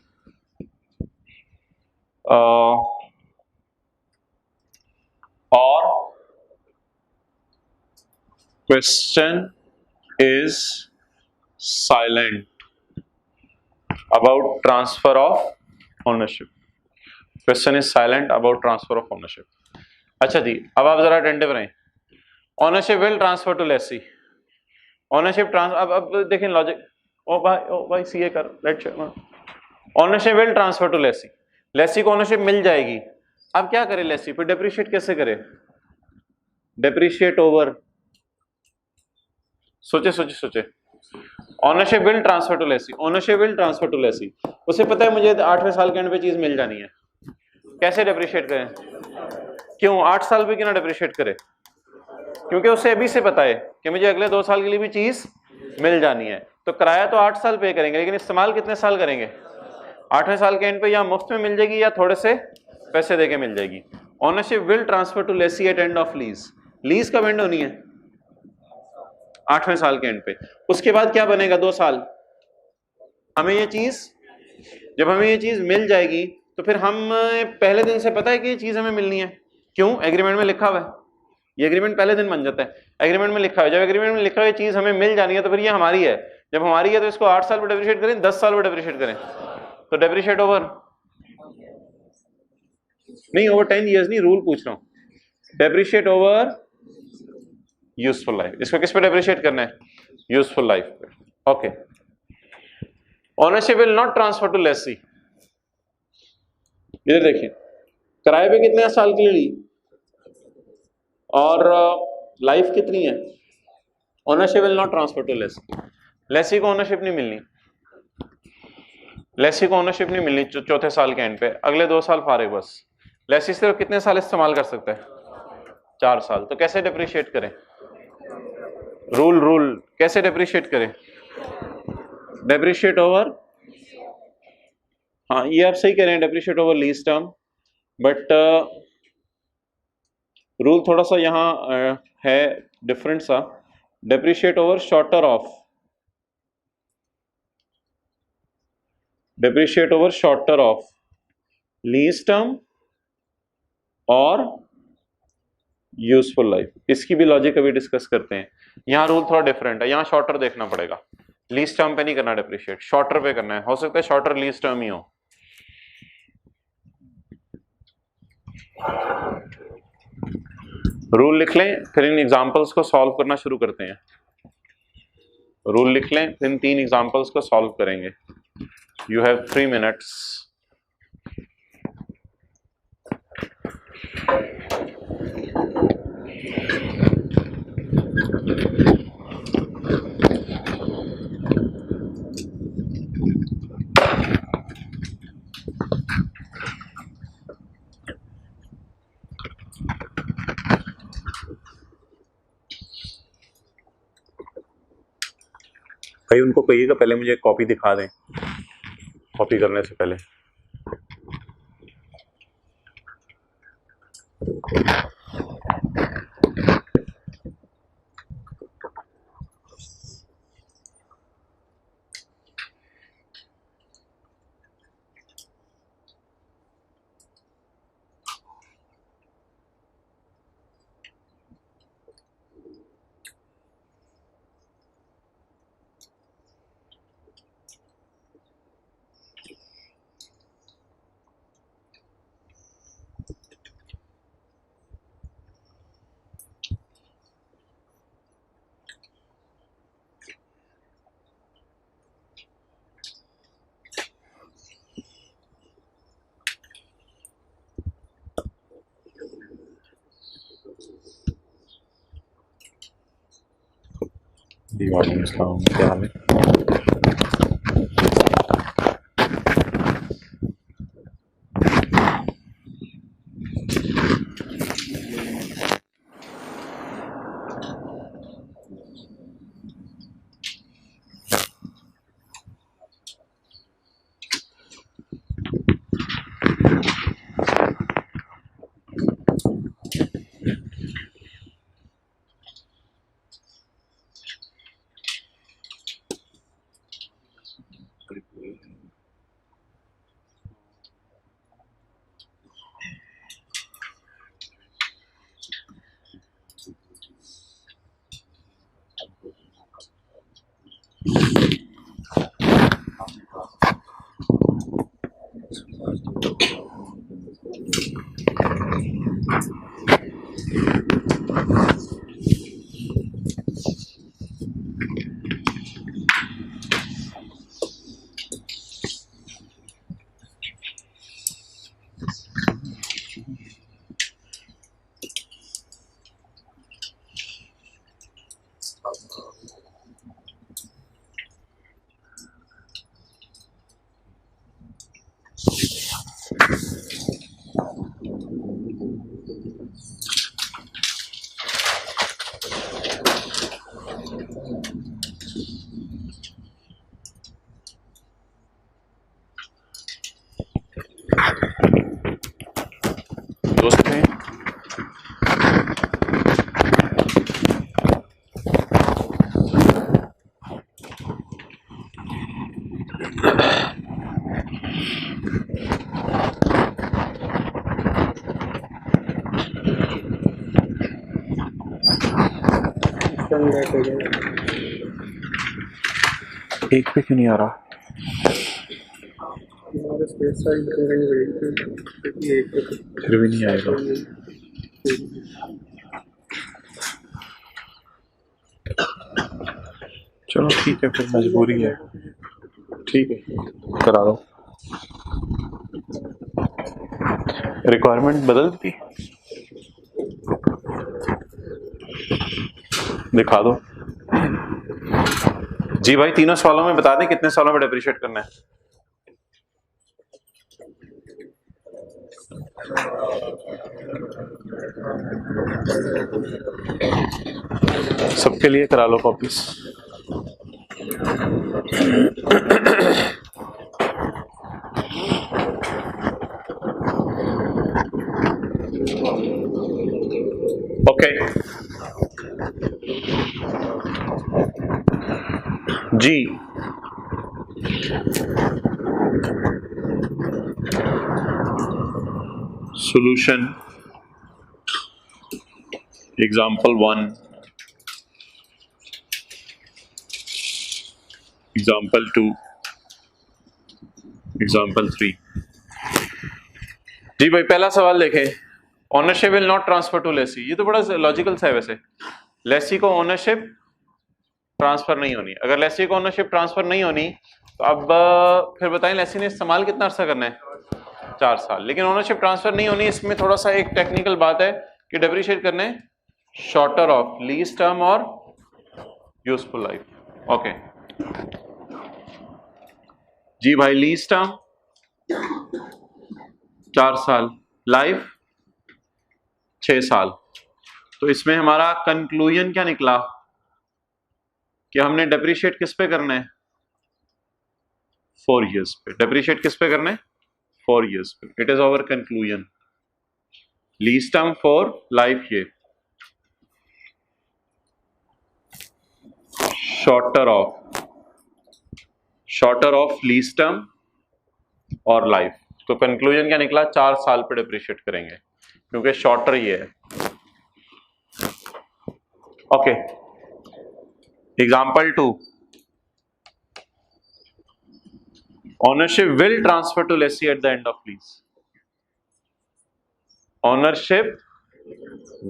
or question is silent about transfer of ownership, question is silent about transfer of ownership। अच्छा जी, अब आप जरा अटेंटिव रहें। Ownership will transfer to lessee, ownership transfer, अब देखें logic, ओ भाई CA कर, let's, ownership will transfer to lessee, lessee को ओनरशिप मिल जाएगी। अब क्या करे लेसी, फिर डेप्रिशिएट कैसे करे, डेप्रिशिएट ओवर, सोचे, ownership will transfer to lessee, ownership will transfer to lessee, उसे पता है मुझे 8वें साल के एंड पे चीज मिल जानी है, कैसे डेप्रिशिएट करें, क्यों 8 साल पे क्यों ना डेप्रिशिएट करे, क्योंकि उसे अभी से पता है कि मुझे अगले 2 साल के लिए भी चीज मिल जानी है। तो किराया तो 8 साल पे करेंगे, लेकिन इस्तेमाल कितने साल करेंगे, 8वें साल के एंड पे या मुफ्त में मिल जाएगी या थोड़े से पैसे देके मिल जाएगी। Ownership will transfer to lessee at end of lease, lease कब एंड होनी है? 8वें साल के एंड पे। उसके बाद क्या बनेगा? 2 साल। हमें ये चीज, जब हमें ये चीज मिल जाएगी तो फिर हम पहले दिन से पता है कि ये चीज हमें मिलनी है। क्यों? एग्रीमेंट में लिखा हुआ है। ये एग्रीमेंट पहले दिन बन जाता है। एग्रीमेंट में लिखा है, जब एग्रीमेंट में लिखा हुआ चीज हमें मिल जानी है तो फिर ये हमारी है। जब हमारी है तो इसको 8 साल में डेप्रिशिएट करें, 10 साल में डेप्रिशिएट करें, तो डेप्रिशिएट ओवर नहीं, ओवर 10 ईयर्स नहीं, रूल पूछ रहा हूं। Depreciate over useful life. इसको किस पे डेप्रिशिएट करना है? यूजफुल लाइफ पे। Okay. Ownership will not transfer to lessee. इधर देखिए, किराए पे कितने साल के लिए ली और लाइफ कितनी है? Ownership will not transfer to lessee. Lessee को ओनरशिप नहीं मिलनी, लेसी को ओनरशिप नहीं मिलनी चौथे साल के एंड पे। अगले 2 साल फारिग बस। लेसी सिर्फ कितने साल इस्तेमाल कर सकता है? 4 साल। तो कैसे डेप्रिशिएट करें? रूल कैसे डेप्रिशिएट करें? डेप्रिशिएट ओवर, हाँ ये आप सही कह रहे हैं, depreciate over lease term, but rule थोड़ा सा यहाँ है डिफरेंट सा। Depreciate over shorter of, depreciate over shorter of lease term और यूजफुल लाइफ। इसकी भी लॉजिक अभी डिस्कस करते हैं। यहाँ रूल थोड़ा डिफरेंट है, यहाँ शॉर्टर देखना पड़ेगा। लीज टर्म पे नहीं करना डेप्रिशिएट, शॉर्टर पे करना है। हो सकता है शॉर्टर लीज टर्म ही हो। रूल लिख लें, फिर इन एग्जांपल्स को सॉल्व करना शुरू करते हैं। रूल लिख लें, फिर इन 3 एग्जांपल्स को सॉल्व करेंगे। You have 3 minutes. भाई उनको कहिएगा पहले मुझे कॉपी दिखा दें, कॉपी करने से पहले। क्या हाल है? एक पे क्यों नहीं आ रहा? फिर भी नहीं आएगा। चलो ठीक है, फिर मजबूरी है। ठीक है, करा दो। रिक्वायरमेंट बदल दी, दिखा दो। जी भाई, तीनों सवालों में बता दें कितने सालों में डेप्रिशिएट करना है। सबके लिए करा लो कॉपीज। ओके जी, solution example 1, example 2, example 3। जी भाई, पहला सवाल देखें, ownership will not transfer to lessee. ये तो बड़ा लॉजिकल सा है वैसे। लेसी को ओनरशिप ट्रांसफर नहीं होनी। अगर लेसी को ओनरशिप ट्रांसफर नहीं होनी तो अब फिर बताएं लेसी ने इस्तेमाल कितना अर्सा करना है? 4 साल। लेकिन ओनरशिप ट्रांसफर नहीं होनी, इसमें थोड़ा सा एक टेक्निकल बात है कि डेप्रिशिएट करने शॉर्टर ऑफ लीज टर्म और यूजफुल लाइफ। ओके जी भाई, लीज टर्म 4 साल, लाइफ 6 साल। तो इसमें हमारा कंक्लूजन क्या निकला कि हमने डेप्रिशिएट किस पे करना है? 4 years पे। डेप्रिशिएट किस पे करना है? 4 years पे। It is our conclusion. Lease term 4, life ये। शॉर्टर ऑफ लीज टर्म और लाइफ। तो कंक्लूजन क्या निकला? 4 साल पे डेप्रिशिएट करेंगे क्योंकि शॉर्टर ये है। Okay, example 2, ownership will transfer to lessee at the end of lease. Ownership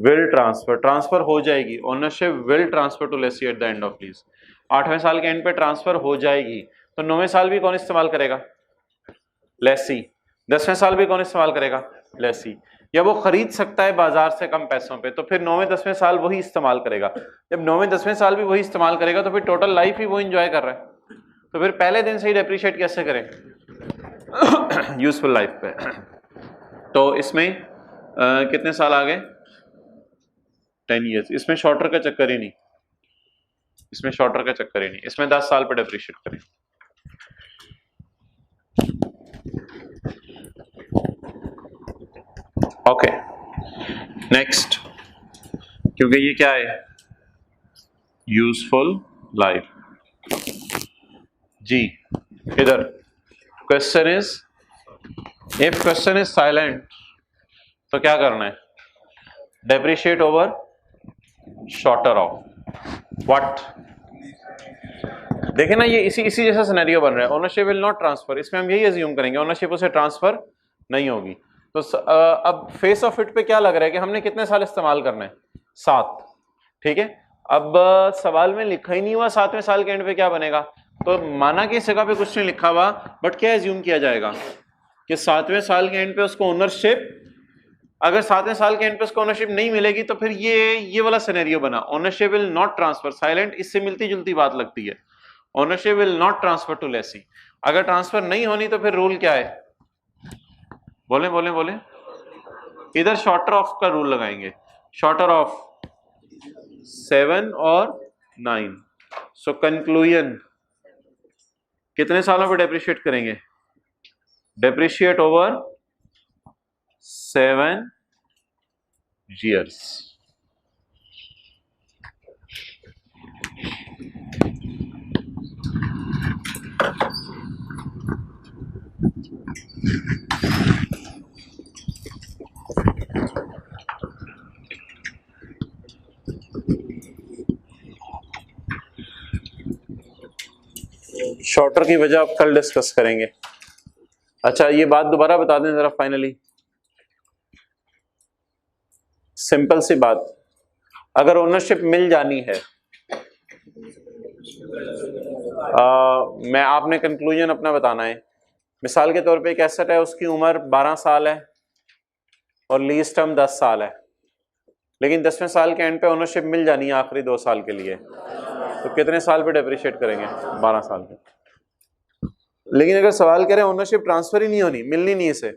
will transfer हो जाएगी। Ownership will transfer to lessee at the end of lease. 8वें साल के एंड पे ट्रांसफर हो जाएगी। तो 9वें साल भी कौन इस्तेमाल करेगा? लेसी। 10वें साल भी कौन इस्तेमाल करेगा? लेसी। या वो खरीद सकता है बाजार से कम पैसों पे, तो फिर 9वें 10वें साल वही इस्तेमाल करेगा। जब 9वें 10वें साल भी वही इस्तेमाल करेगा तो फिर टोटल लाइफ ही वो एंजॉय कर रहा है। तो फिर पहले दिन से ही डेप्रिशिएट कैसे करें? यूजफुल लाइफ पे। तो इसमें कितने साल आ गए? 10 years। इसमें शॉर्टर का चक्कर ही नहीं, इसमें 10 साल पे डेप्रिशिएट करें। ओके, नेक्स्ट, क्योंकि ये क्या है? Useful life. जी इधर question is, if question is silent तो क्या करना है? Depreciate over shorter of what? देखे ना, ये इसी जैसा सिनेरियो बन रहा है। ओनरशिप विल नॉट ट्रांसफर, इसमें हम यही अज्यूम करेंगे ओनरशिप उसे ट्रांसफर नहीं होगी। तो अब फेस ऑफ इट पे क्या लग रहा है कि हमने कितने साल इस्तेमाल करना है? 7। ठीक है, अब सवाल में लिखा ही नहीं हुआ 7वें साल के एंड पे क्या बनेगा। तो माना कि इस जगह पे कुछ नहीं लिखा हुआ, बट क्या एज्यूम किया जाएगा कि 7वें साल के एंड पे उसको ओनरशिप, अगर 7वें साल के एंड पे उसको ओनरशिप नहीं मिलेगी तो फिर ये वाला सिनेरियो बना। Ownership will not transfer, silent, इससे मिलती जुलती बात लगती है। Ownership will not transfer to lessee. अगर ट्रांसफर नहीं होनी तो फिर रूल क्या है? बोले। इधर शॉर्टर ऑफ का रूल लगाएंगे, शॉर्टर ऑफ 7 और 9। सो कंक्लूजन कितने सालों पे डेप्रिशिएट करेंगे? Depreciate over 7 years। शॉर्टर की वजह आप कल डिस्कस करेंगे। अच्छा ये बात दोबारा बता दें जरा फाइनली, सिंपल सी बात, अगर ओनरशिप मिल जानी है, मैं आपने कंक्लूजन अपना बताना है। मिसाल के तौर पे एक एसेट है, उसकी उम्र 12 साल है और लीज टर्म 10 साल है, लेकिन 10वें साल के एंड पे ओनरशिप मिल जानी है आखिरी 2 साल के लिए, तो कितने साल पे डेप्रिशिएट करेंगे? 12 साल पे। लेकिन अगर सवाल करें ओनरशिप ट्रांसफर ही नहीं होनी, मिलनी नहीं इसे,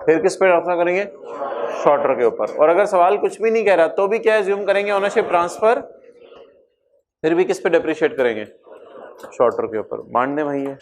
फिर किस पे ट्रांसफर करेंगे? शॉर्टर के ऊपर। और अगर सवाल कुछ भी नहीं कह रहा तो भी क्या एज्यूम करेंगे? ओनरशिप ट्रांसफर, फिर भी किस पे डेप्रिशिएट करेंगे? शॉर्टर के ऊपर। मान दें भाई ये